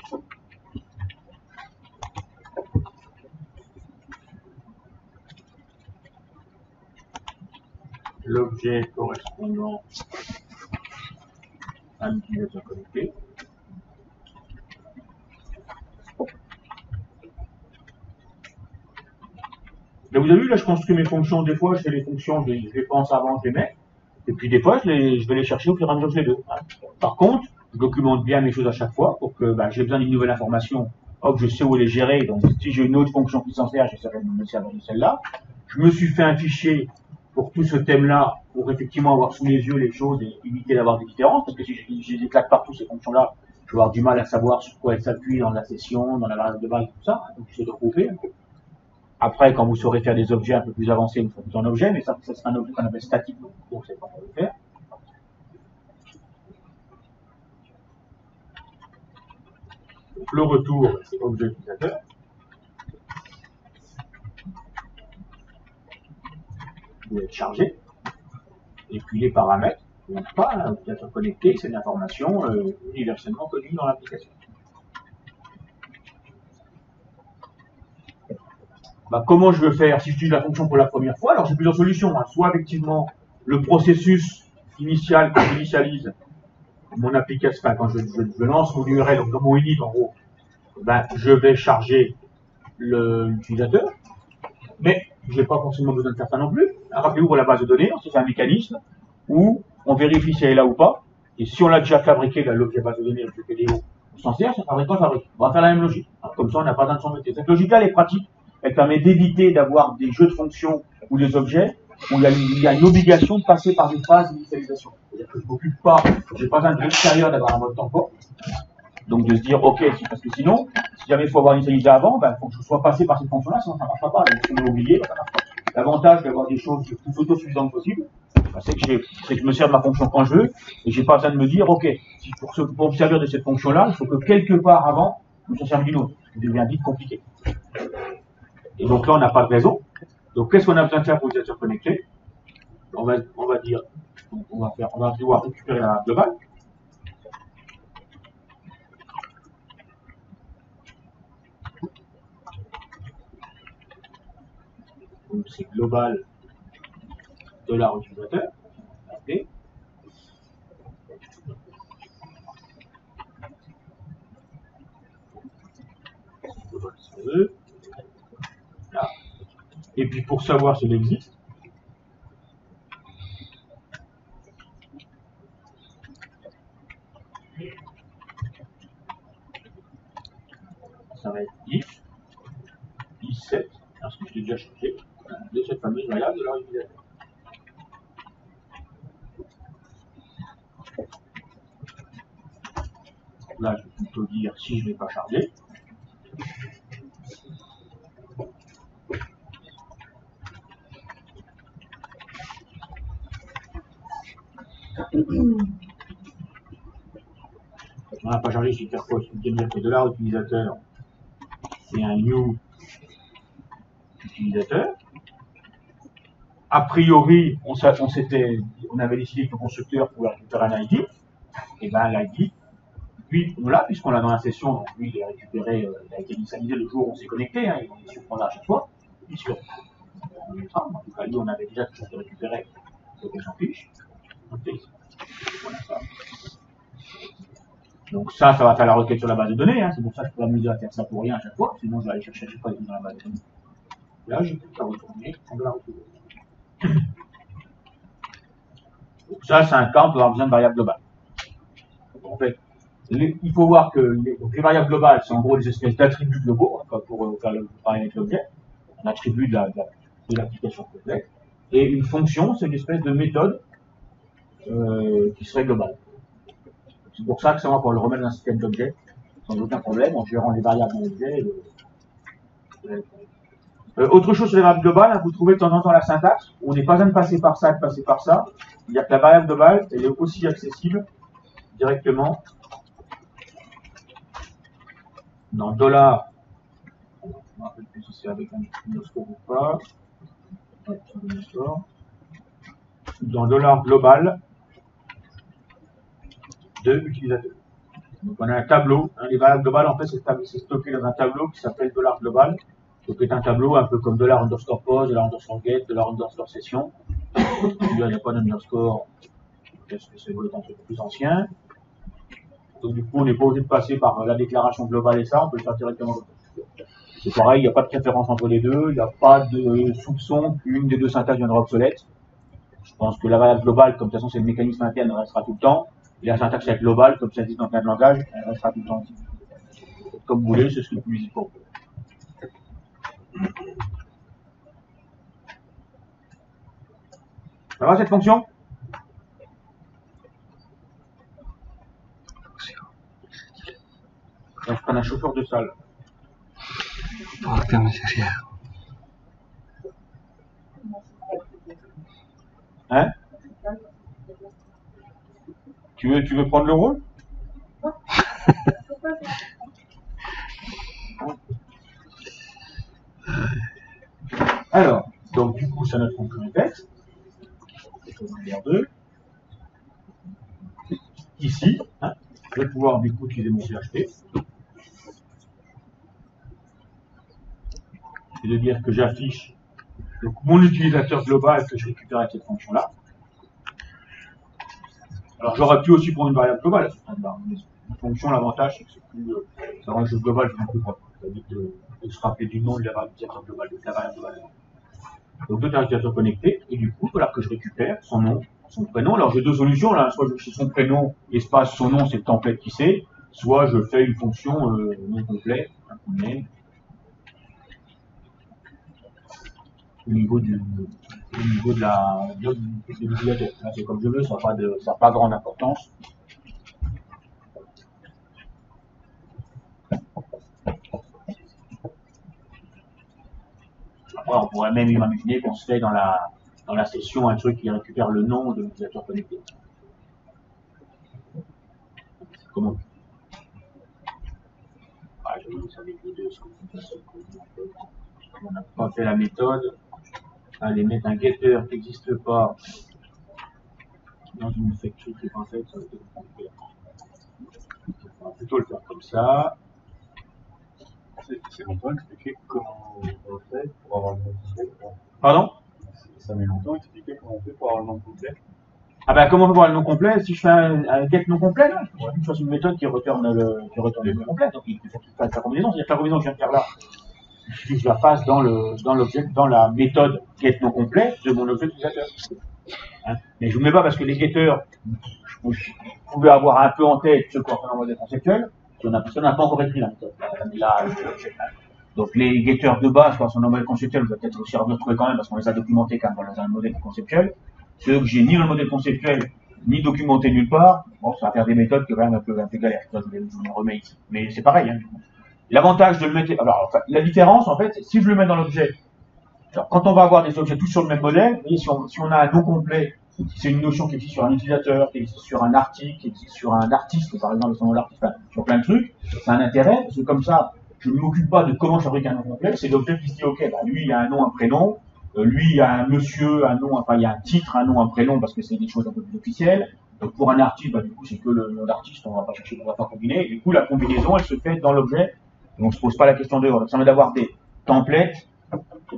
L'objet correspondant à l'utilisateur connecté. Là, vous avez vu, là, je construis mes fonctions. Des fois, je fais les fonctions, je les pense avant, je les mets. Et puis, des fois, je vais les chercher au fur et à mesure que je les veux. Par contre, je documente bien mes choses à chaque fois pour que j'ai besoin d'une nouvelle information. Hop, je sais où les gérer. Donc, si j'ai une autre fonction qui s'en sert, j'essaierai de me servir de celle-là. Je me suis fait un fichier pour tout ce thème-là, pour effectivement avoir sous les yeux les choses et éviter d'avoir des différences. Parce que si je les éclate partout, ces fonctions-là, je vais avoir du mal à savoir sur quoi elles s'appuient dans la session, dans la variable de base, tout ça. Donc, j'essaie de regrouper. Après, quand vous saurez faire des objets un peu plus avancés, vous ferez plus en objet, mais ça sera un objet qu'on appelle statique, donc vous savez pas comment le faire. Donc, le retour, c'est objet utilisateur. Il doit être chargé. Et puis les paramètres, il n'y a pas, un utilisateur connecté, c'est une information universellement connue dans l'application. Comment je veux faire si j'utilise la fonction pour la première fois? Alors j'ai plusieurs solutions. Soit effectivement le processus initial quand j'initialise mon application, enfin, quand je lance mon URL, donc dans mon init en gros, je vais charger l'utilisateur, mais je n'ai pas forcément besoin de faire ça non plus. Rappelez-vous pour la base de données, c'est un mécanisme où on vérifie si elle est là ou pas, et si on l'a déjà fabriqué, l'objet base de données, l'objet PDO, on s'en sert, c'est fabriqué, on fabrique. On va faire la même logique. Alors, comme ça, on n'a pas besoin de s'en mettre. Cette logique-là, elle est pratique. Elle permet d'éviter d'avoir des jeux de fonctions ou des objets où il y a une obligation de passer par des phases d'initialisation. C'est-à-dire que je ne m'occupe pas, je n'ai pas besoin de l'extérieur d'avoir un mode tempo. Donc de se dire, ok, parce que sinon, si jamais il faut avoir initialisé avant, il faut que je sois passé par cette fonction-là, sinon ça ne marchera pas. Donc si on est oublié, ça ne marche pas. L'avantage d'avoir des choses le plus autosuffisantes possible, c'est que je me sers de ma fonction quand je veux, et je n'ai pas besoin de me dire, ok, pour me servir de cette fonction-là, il faut que quelque part avant, je me serve d'une autre. Ça devient vite compliqué. Et donc là, on n'a pas de réseau. Donc qu'est-ce qu'on a besoin de faire pour l'utilisateur connecté? On va dire, on va devoir récupérer la variable globale. Donc c'est global $utilisateur. Okay. Là. Et puis pour savoir si elle existe, ça va être if 17, parce que je l'ai déjà changé, de cette fameuse variable de leur utilisateur. Là, je vais plutôt dire si je ne l'ai pas chargé. On n'a pas chargé, je vais faire quoi? Je vais dire que $utilisateur, c'est un new utilisateur. A priori, on avait décidé que le constructeur pouvait récupérer un ID. Et bien l'ID, lui, on l'a, puisqu'on l'a dans la session, donc lui, il est récupéré, il a été initialisé le jour où on s'est connecté, hein, il est surprendre à chaque fois, bien sûr. En tout cas, lui, on avait déjà quelque chose de récupéré, donc on s'en fiche. Donc ça va faire la requête sur la base de données, hein. C'est pour ça que je peux m'amuser à faire ça pour rien à chaque fois, sinon je vais aller chercher à chaque fois dans la base de données. Là, j'ai tout à retourner, on va la retrouver. Donc ça, c'est un cas, on peut avoir besoin de variables globales. En fait, il faut voir que les variables globales, c'est en gros des espèces d'attributs globaux, pour faire le travail avec l'objet, un attribut de l'application complète, et une fonction, c'est une espèce de méthode qui serait globale. C'est pour ça que ça va pour le remettre dans un système d'objets, sans aucun problème, en gérant les variables d'objets. Autre chose sur les variables globales, hein, vous trouvez de temps en temps la syntaxe, on n'est pas besoin de passer par ça, de passer par ça. C'est-à-dire que la variable globale, elle est aussi accessible directement dans $. Je ne me rappelle plus si c'est avec un underscore ou pas. Dans $global de utilisateur. Donc on a un tableau, hein, les variables globales en fait c'est stocké dans un tableau qui s'appelle $global, donc c'est un tableau un peu comme $underscore pose, $get, $underscore session. Il n'y a pas d'underscore, parce que c'est un truc plus ancien. Donc du coup on n'est pas obligé de passer par la déclaration globale et ça, on peut le faire directement. C'est pareil, il n'y a pas de préférence entre les deux, il n'y a pas de soupçon qu'une des deux syntaxes viendra obsolète. Je pense que la variable globale, comme de toute façon c'est le mécanisme interne, restera tout le temps. Et la syntaxe globale, comme ça existe dans plein de langages, elle restera tout le temps aussi. Comme vous voulez, c'est ce qui est plus visible pour vous. Ça va cette fonction? On se prend un chauffeur de salle. Hein? Tu veux prendre le rôle? Alors, donc du coup, ça notre fonction de texte. Ici, hein, je vais pouvoir du coup utiliser mon PHP. Et de dire que j'affiche mon utilisateur global que je récupère avec cette fonction-là. Alors j'aurais pu aussi prendre une variable globale. Une fonction, l'avantage, c'est que c'est plus, ça rend le jeu global plus propre. C'est-à-dire de se rappeler du nom de la variable globale, de la variable globale. Donc deux utilisateurs connectés, et du coup, il va falloir que je récupère son nom, son prénom. Alors j'ai deux solutions là, soit je fais son prénom, espace son nom, c'est le template qui sait, soit je fais une fonction non complet, au niveau de l'utilisateur. C'est comme je veux, ça n'a pas grande importance. Après, on pourrait même imaginer qu'on se fait dans la session un truc qui récupère le nom de l'utilisateur connecté. Comment? Ah, je vous savez les deux, ce qu'on fait. On n'a pas fait la méthode. Allez, mettre un getter qui n'existe pas dans une facture qui est en fait, ça va être compliqué. On va plutôt le faire comme ça. C'est longtemps expliqué comment on fait pour avoir le nom complet. Pardon? Ça met longtemps expliqué comment on fait pour avoir le nom complet. Ah ben comment on peut voir le nom complet? Si je fais un get non complet, là, je fasse une méthode qui retourne le nom complet. Donc il faut qu'il fasse la combinaison. C'est-à-dire que la combinaison que je viens de faire là, il suffit que je la fasse dans l'objet, dans la méthode get non complet de mon objet utilisateur. Hein? Mais je vous mets pas parce que les getters, vous pouvez avoir un peu en tête ce qu'on fait en modèle conceptuel. On n'a pas encore écrit la méthode. Donc les getters de base, quand on est en modèle conceptuel, vous allez peut-être aussi retrouver quand même parce qu'on les a documentés quand même dans un modèle conceptuel. Ceux que j'ai ni dans le modèle conceptuel, ni documenté nulle part, bon, ça va faire des méthodes qui sont quand même un peu galères. Je vous les remets ici. Mais c'est pareil. Hein. L'avantage de le mettre, alors, enfin, la différence, en fait, si je le mets dans l'objet, quand on va avoir des objets tous sur le même modèle, vous voyez, si on a un nom complet, c'est une notion qui existe sur un utilisateur, qui existe sur un article, qui existe sur un artiste, par exemple, son nom d'artiste, enfin, sur plein de trucs, c'est un intérêt, parce que comme ça, je ne m'occupe pas de comment je fabrique un nom complet, c'est l'objet qui se dit, ok, bah, lui, il a un nom, un prénom, lui, il y a un monsieur, un nom, enfin, il y a un titre, un nom, un prénom, parce que c'est des choses un peu plus officielles. Donc, pour un artiste, bah, du coup, c'est que le nom d'artiste, on va pas chercher, on va pas combiner. Et du coup, la combinaison, elle se fait dans l'objet. Et on se pose pas la question de, ça permet d'avoir des templates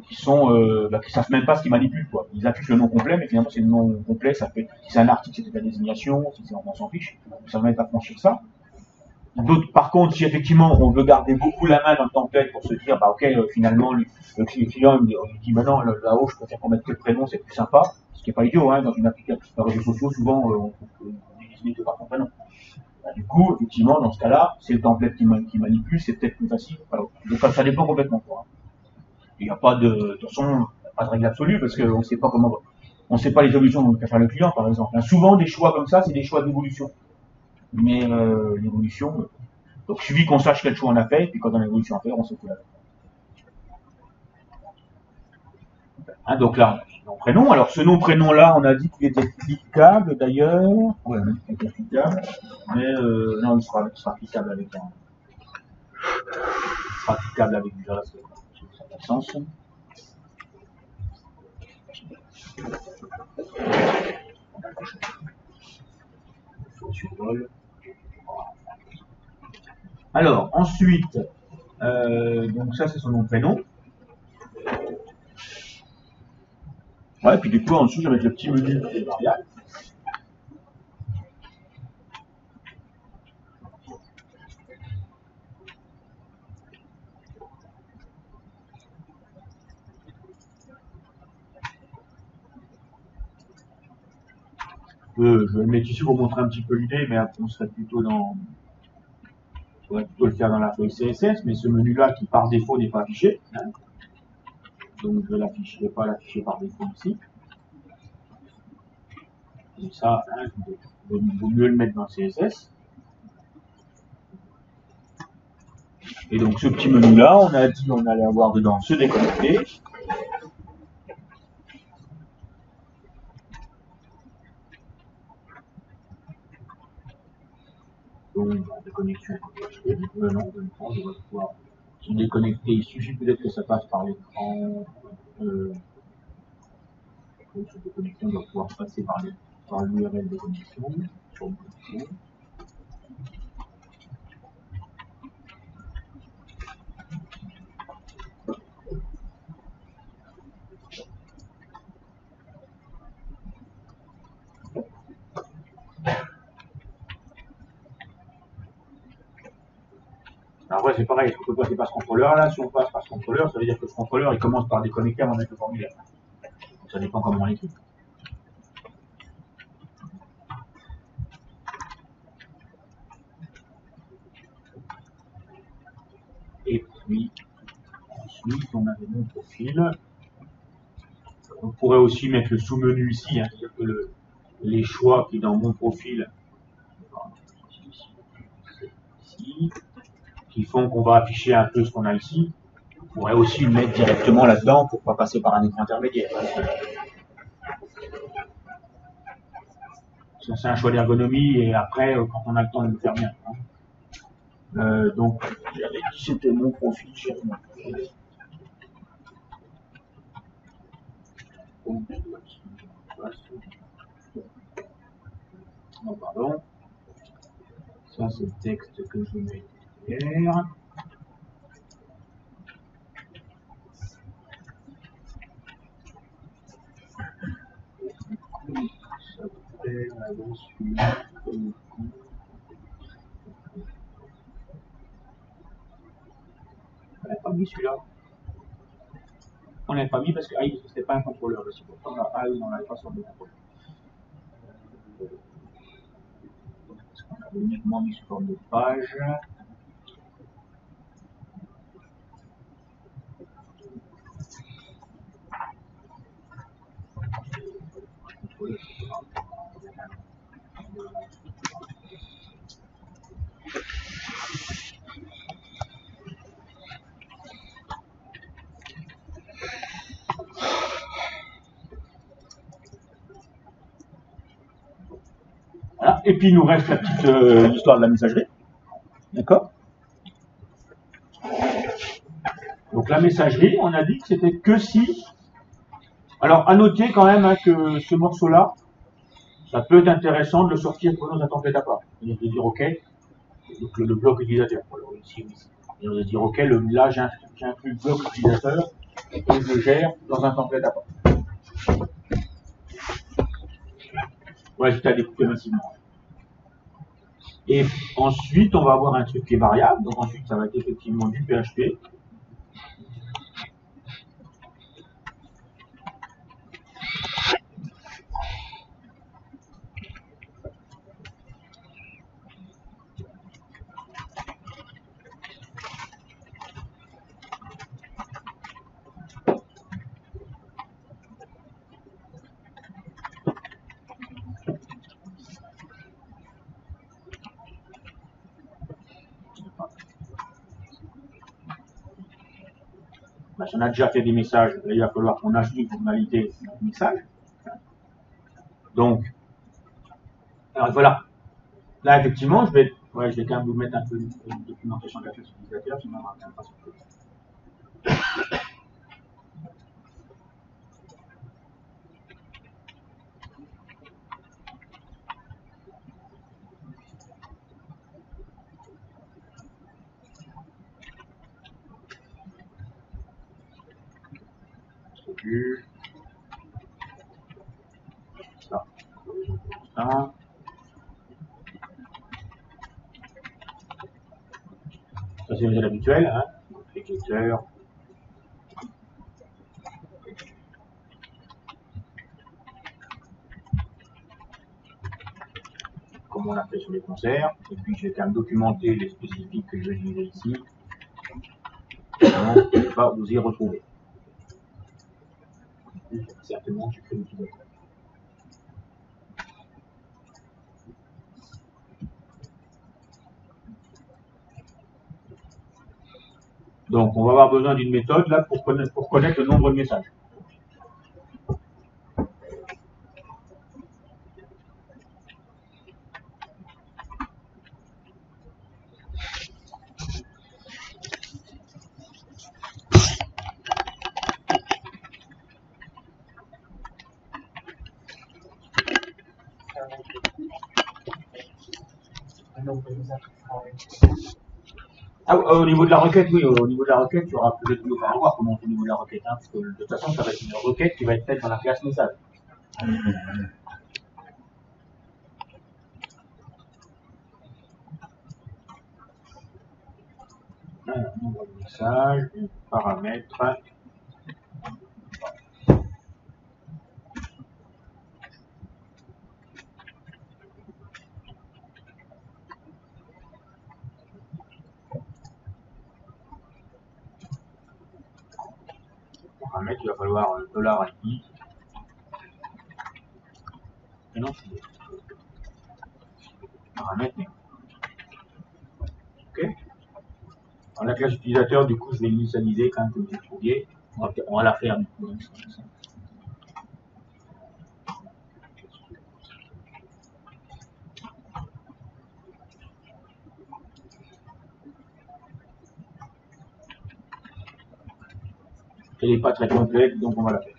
qui sont, qui savent même pas ce qu'ils manipulent, quoi. Ils affichent le nom complet, mais finalement, c'est le nom complet, ça fait, si c'est un article, c'est la désignation, si c'est, on s'en fiche. Ça permet d'affranchir ça. Par contre, si effectivement on veut garder beaucoup la main dans le template pour se dire, bah ok, finalement le client il dit, bah non, là-haut je préfère qu'on mette que le prénom, c'est plus sympa, ce qui est pas idiot, hein, dans une application, sur les réseaux sociaux, souvent on désigne que par son prénom. Bah, du coup, effectivement, dans ce cas-là, c'est le template qui manipule, c'est peut-être plus facile. Alors, donc ça dépend complètement, quoi. Il n'y a pas de toute façon, pas de règle absolue parce qu'on ne sait pas comment, on ne sait pas les évolutions dont va faire le client, par exemple. Souvent des choix comme ça, c'est des choix d'évolution. Mais l'évolution, donc il suffit qu'on sache quel choix on a fait, et puis quand on a l'évolution à faire, on sait tout là. Hein, donc là, nom prénom. Alors ce nom prénom là, on a dit qu'il était cliquable d'ailleurs. Ouais, il était cliquable. Mais non, il sera cliquable avec un. Il sera cliquable avec du JavaScript. Ça n'a pas de sens. Alors, ensuite, donc ça c'est son nom prénom. Ouais, puis du coup en dessous je vais mettre le petit menu des variables. Je vais le mettre ici pour montrer un petit peu l'idée, mais après on serait plutôt dans. Il faudrait plutôt le faire dans la feuille CSS, mais ce menu-là qui par défaut n'est pas affiché. Hein. Donc je ne vais pas l'afficher par défaut ici. Donc ça, hein, il vaut mieux le mettre dans CSS. Et donc ce petit menu-là, on a dit on allait avoir dedans se déconnecter. Donc la connexion non, on va pouvoir se déconnecter. Il suffit peut-être que ça passe par l'écran. Se déconnecter, on va pouvoir passer par l'URL de connexion. Alors ouais, c'est pareil, on peut passer par ce contrôleur là, si on passe par ce contrôleur, ça veut dire que ce contrôleur il commence par déconnecter avant de mettre le formulaire. Donc, ça dépend comment on l'écrit. Et puis, ensuite, on avait mon profil. On pourrait aussi mettre le sous-menu ici, hein, c'est-à-dire que les choix qui dans mon profil, ici, qui font qu'on va afficher un peu ce qu'on a ici, on pourrait aussi le mettre directement là-dedans pour ne pas passer par un écran intermédiaire. Ça, c'est un choix d'ergonomie et après, quand on a le temps de le faire bien. Hein. Donc, j'avais dit c'était mon profil. c'est le texte que je mets derrière. Ça s'appelle la suite. On n'a pas mis celui-là. On n'avait pas mis parce que c'était pas un contrôleur. C'est pourtant la AI, on n'avait pas sur le contrôleur. Parce qu'on avait uniquement mis sous forme de page. Voilà. Et puis il nous reste la petite histoire de la messagerie. D'accord? Donc la messagerie, on a dit que c'était que si. Alors à noter quand même que ce morceau-là, ça peut être intéressant de le sortir dans un template à part. C'est-à-dire de dire OK, donc le bloc utilisateur. Alors ici, c'est-à-dire de dire OK, là j'inclus le bloc utilisateur et je le gère dans un template à part. Ouais, j'étais à découper massivement. Et ensuite, on va avoir un truc qui est variable. Donc ensuite, ça va être effectivement du PHP. On a déjà fait des messages, là, il va falloir qu'on ajoute une fonctionnalité de message. Donc, alors voilà. Là, effectivement, je vais quand même vous mettre un peu une documentation de la classe utilisateur, sinon on va même pas sortir. Ça. Ça. Ça, c'est l'habituel, hein. L'écriture. Comme on l'a fait sur les concerts. Et puis, je vais quand même documenter les spécifiques que je vais utiliser ici. Donc, je ne vais pas vous y retrouver. Certainement, je crée l'utilisateur. Donc, on va avoir besoin d'une méthode là pour connaître le nombre de messages. Ah, au niveau de la requête, oui, au niveau de la requête, tu auras peut-être mieux à voir comment on fait au niveau de la requête, hein, parce que de toute façon, ça va être une requête qui va être faite dans la classe message. Alors, nombre de messages, paramètres. Paramètres, il va falloir $i. Et non, c'est paramètres. Ok. Dans la classe utilisateur, du coup, je vais initialiser quand vous trouviez. On va la faire du coup. Elle n'est pas très complète, donc on va la faire.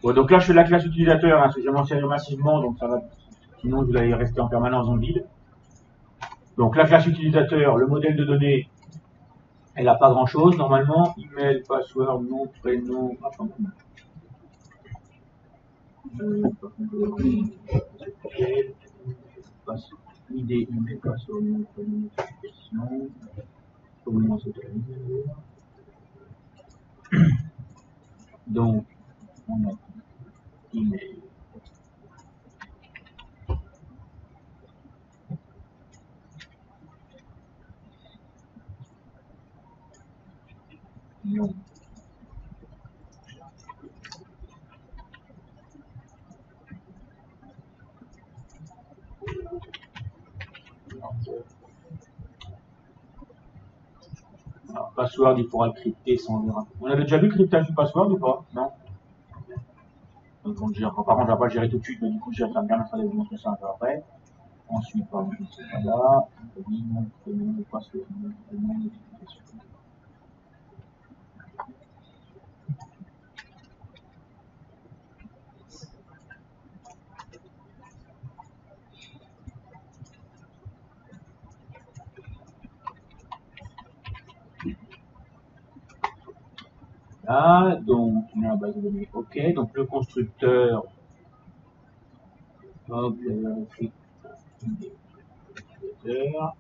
Bon, donc là, je fais la classe utilisateur, hein, je m'en sers massivement, donc ça va, sinon vous allez rester en permanence dans le vide. Donc la classe utilisateur, le modèle de données, elle n'a pas grand chose normalement. Email, password, nom, prénom, idée, email, password, nom, prénom, notification. Comment c'est terminé. Donc, on a email. Non. Alors, password, il faudra le crypter sans le verra. On avait déjà vu le cryptage du password ou pas? Non. Donc, on gère, par contre, on va pas le gérer tout de suite, mais du coup, ça me permettra de vous montrer ça un peu après. Ensuite, par exemple, c'est pas là. Nom, prénom, password, nom, prénom, notification. Là, donc, on a la base de données. OK, donc le constructeur. Hop, utilisateur.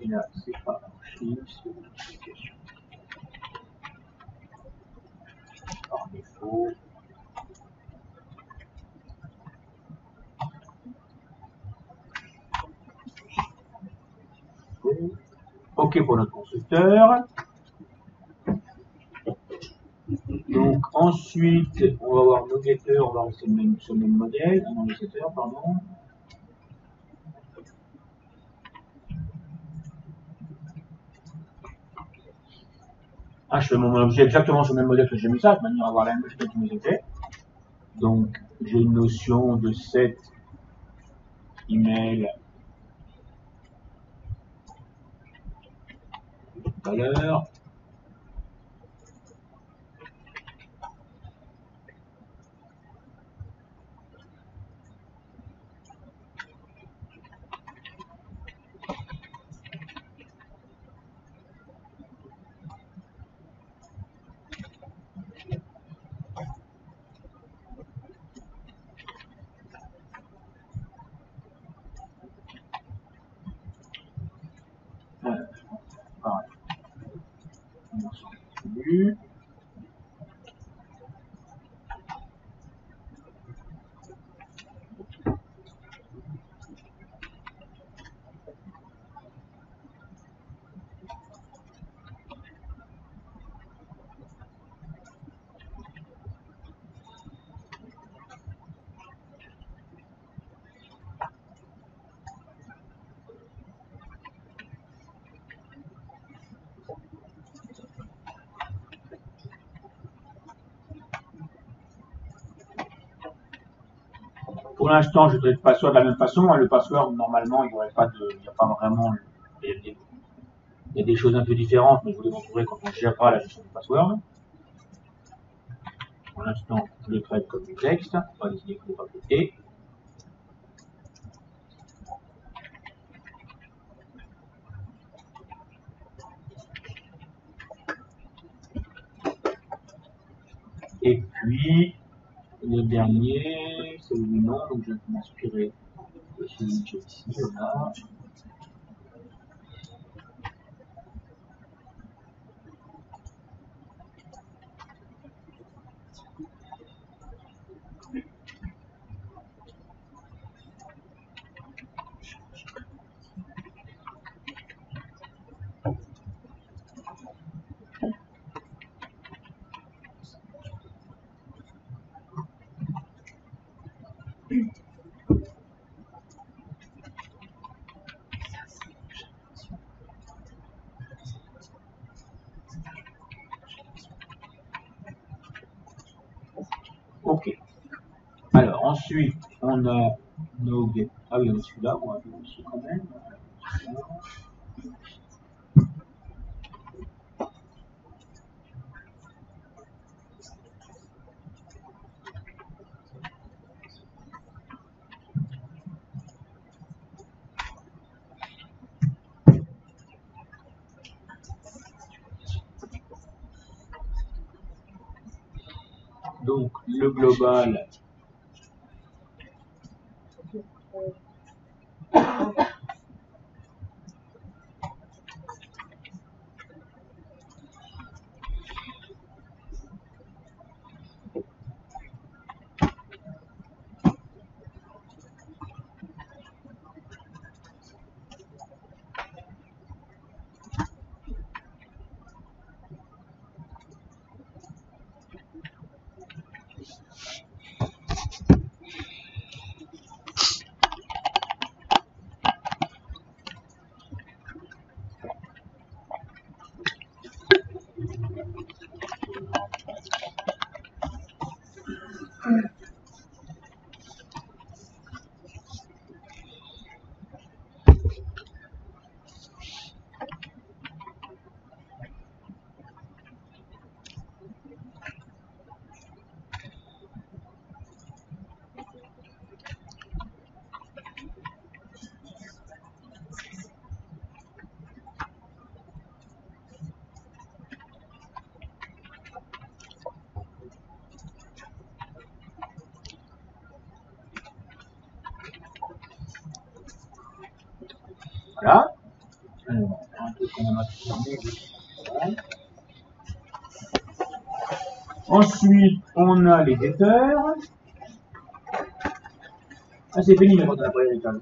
Et là, c'est pas archive, c'est notification. Par défaut. OK pour notre constructeur. Donc ensuite, on va avoir nos getters, on va rester sur le même modèle, non les getters, pardon. Ah, je fais mon objet exactement sur le même modèle que j'ai mis ça, de manière à avoir la même chose que mes objets. Donc j'ai une notion de set email valeur. Pareil. On s'en continue. Pour l'instant, je traite le password de la même façon. Le password, normalement, il n'y a pas vraiment. Il y a des choses un peu différentes, mais je vous les montrerai quand on gérera la gestion du password. Pour l'instant, je le traite comme du texte. On va décider qu'il ne faut pas traiter. Et puis, le dernier, c'est le nom, donc je vais m'inspirer de celui que j'ai ici, là. Ok. Alors, ensuite, on a nos... Ah oui, on a celui-là, on va faire aussi quand même. Donc, le global, voilà. Alors, un peu qu'on a terminé. Voilà. Ensuite, on a les getters. Ah, c'est fini maintenant la première étape.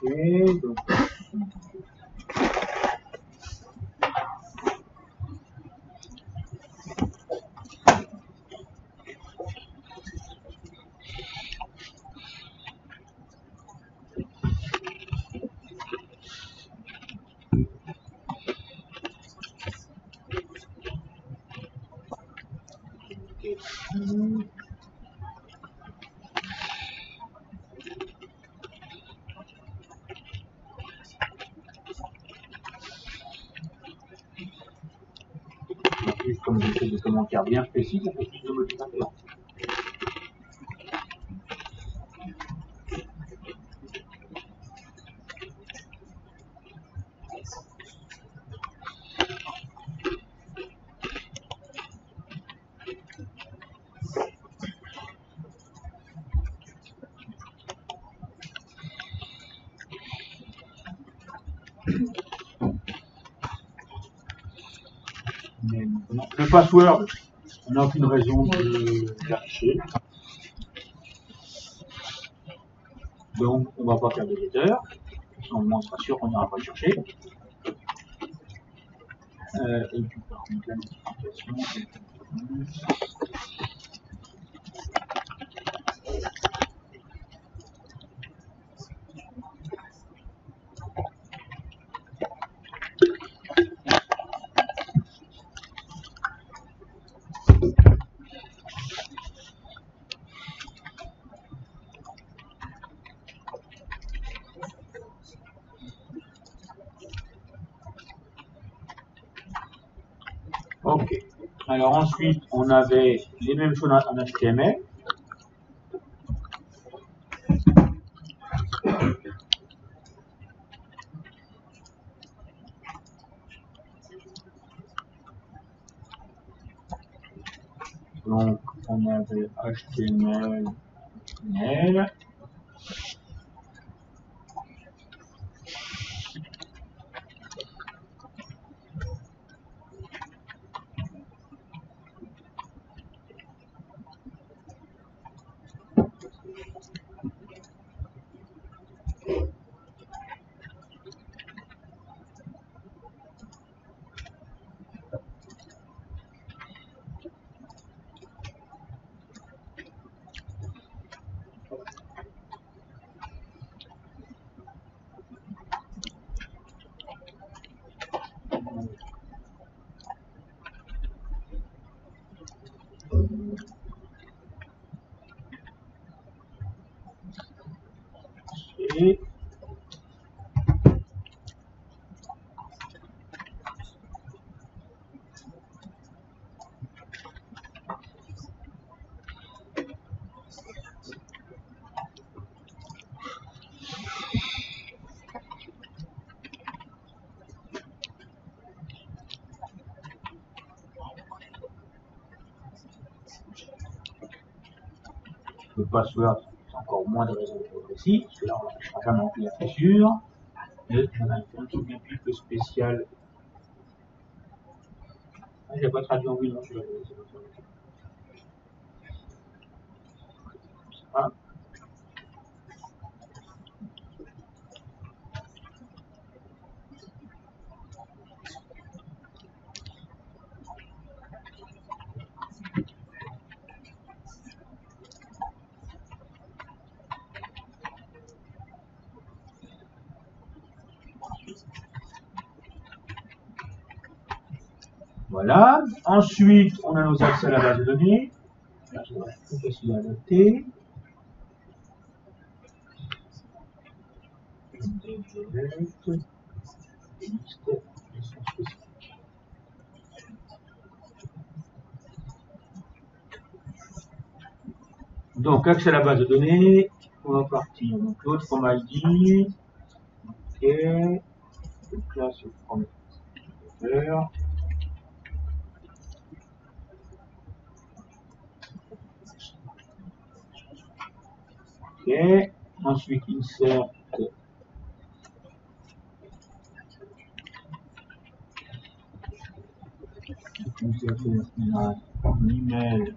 Et donc, juste comme j'essaie de commentaires bien précis, ça fait plus de modificateurs. Mais le password, on n'a aucune raison de l'afficher. Donc, on ne va pas faire de getter. Au moins, on sera sûr qu'on n'ira pas le chercher. Et puis, par contre, la notification. Ok. Alors ensuite, on avait les mêmes choses en HTML. Donc, on avait HTML, mail. Et le password, c'est encore moins de raisons précis, parce que là, on n'affichera jamais rempli la fissure. Et on a un truc bien plus spécial. Ah, j'ai pas traduit en oui, non, je l'ai. Ah. Voilà. Ensuite, on a nos accès à la base de données. Là, ça va être plus facile à adapter. Donc, accès à la base de données. On va partir. Donc, l'autre format ID. Ok. Donc là, c'est le premier. Ok. Ensuite, insert. Un email.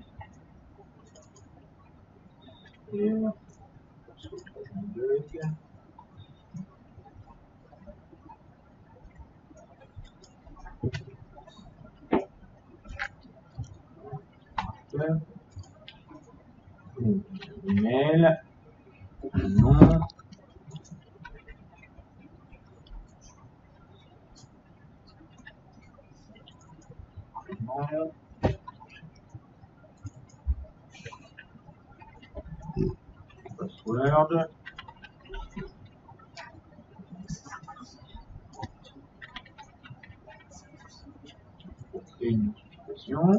Email. Nom. Password. Et une notification.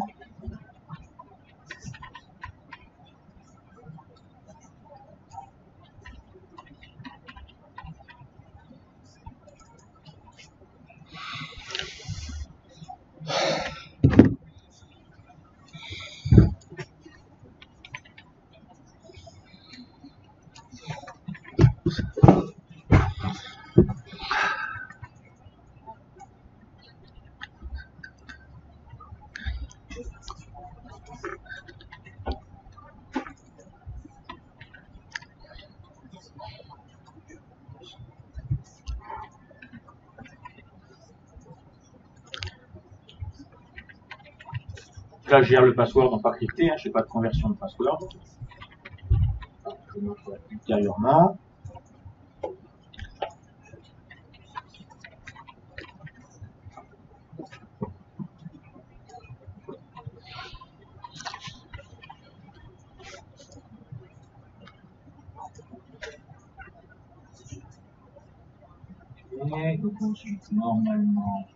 Là, je gère le password en pas crypté, hein, je ne fais pas de conversion de password. Je le montre ultérieurement. Et donc ensuite, normalement,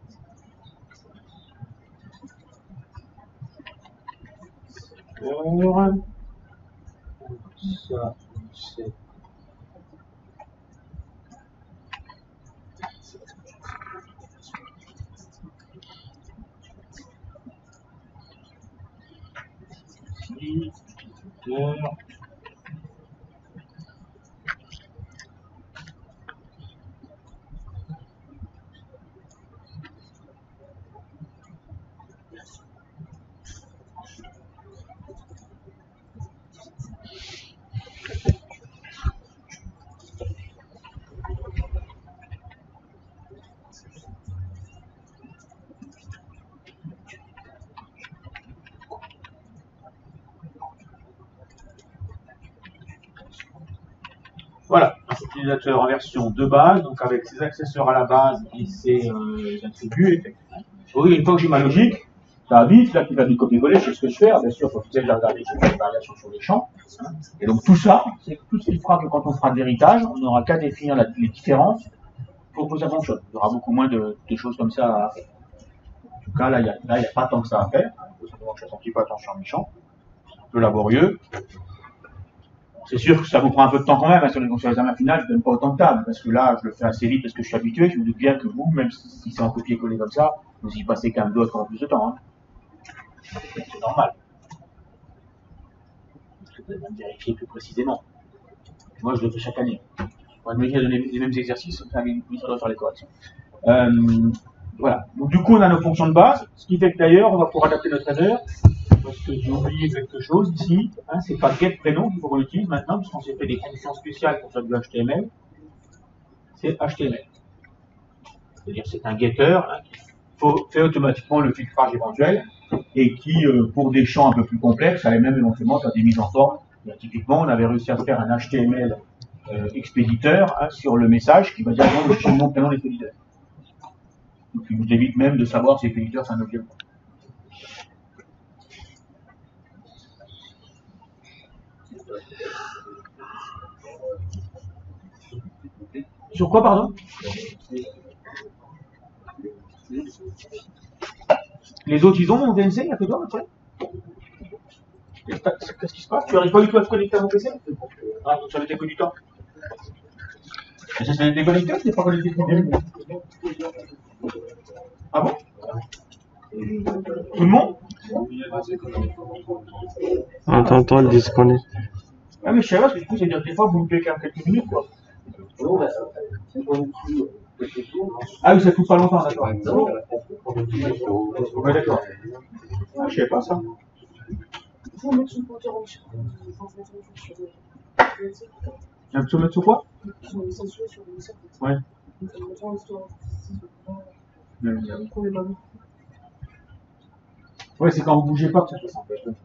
Ça, c'est. Voilà, un utilisateur en version de base, donc avec ses accessoires à la base et ses attributs. Oui, une fois que j'ai ma logique, ça va vite, là, tu vas du copier-coller, je sais ce que je fais. Bien sûr, il faut déjà regarder si j'ai des variations sur les champs. Et donc tout ça, c'est tout ce qui fera que quand on fera de l'héritage, on n'aura qu'à définir les différences pour que ça fonctionne. Il y aura beaucoup moins de choses comme ça à faire. En tout cas, là, il n'y a pas tant que ça à faire. Il faut simplement que je fasse un petit peu attention à mes champs. Un peu laborieux. C'est sûr que ça vous prend un peu de temps quand même, hein, sur l'examen final, je ne donne pas autant de table, parce que là, je le fais assez vite parce que je suis habitué, je me doute bien que vous, même si c'est en copier-coller comme ça, vous y passez quand même d'autres en plus de temps. Hein. C'est normal. Vous devez même vérifier plus précisément. Moi, je le fais chaque année. On va me dire les mêmes exercices, ça doit faire les corrections. Voilà. Donc, du coup, on a nos fonctions de base, ce qui fait que d'ailleurs, on va pouvoir adapter notre header. Parce que j'ai oublié quelque chose ici, hein, c'est pas get prénom qu'il faut qu'on utilise maintenant, parce qu'on s'est fait des fonctions spéciales pour faire du HTML. C'est HTML. C'est-à-dire c'est un getter hein, qui fait automatiquement le filtrage éventuel et qui, pour des champs un peu plus complexes, allait même éventuellement faire des mises en forme. Et, typiquement, on avait réussi à faire un HTML expéditeur hein, sur le message qui va directement le nom, prénom de l'expéditeur. Donc il vous évite même de savoir si l'expéditeur c'est un objet ou pas. Sur quoi, pardon? Les autres, ils ont mon VNC, il n'y a que toi, après. Qu'est-ce qui se passe? Tu n'arrives pas du tout à te connecter à mon PC? Ah, donc ça avait été que du temps. Et ça s'est déconnecté ou tu n'es pas connecté? Ah bon? Tout le monde? On t'entend le disconnect. Ah, mais je sais pas, parce que du coup, c'est dire que des fois, vous me payez quelques minutes, quoi. Ah oui, ça coupe pas longtemps, d'accord. Ouais, d'accord. Ah, je savais pas ça. Il faut mettre son compteur en chien. Un petit mettre sur quoi? Sur les sensors, sur les sensors. Ouais. Ouais, c'est quand vous bougez pas que ça se sent.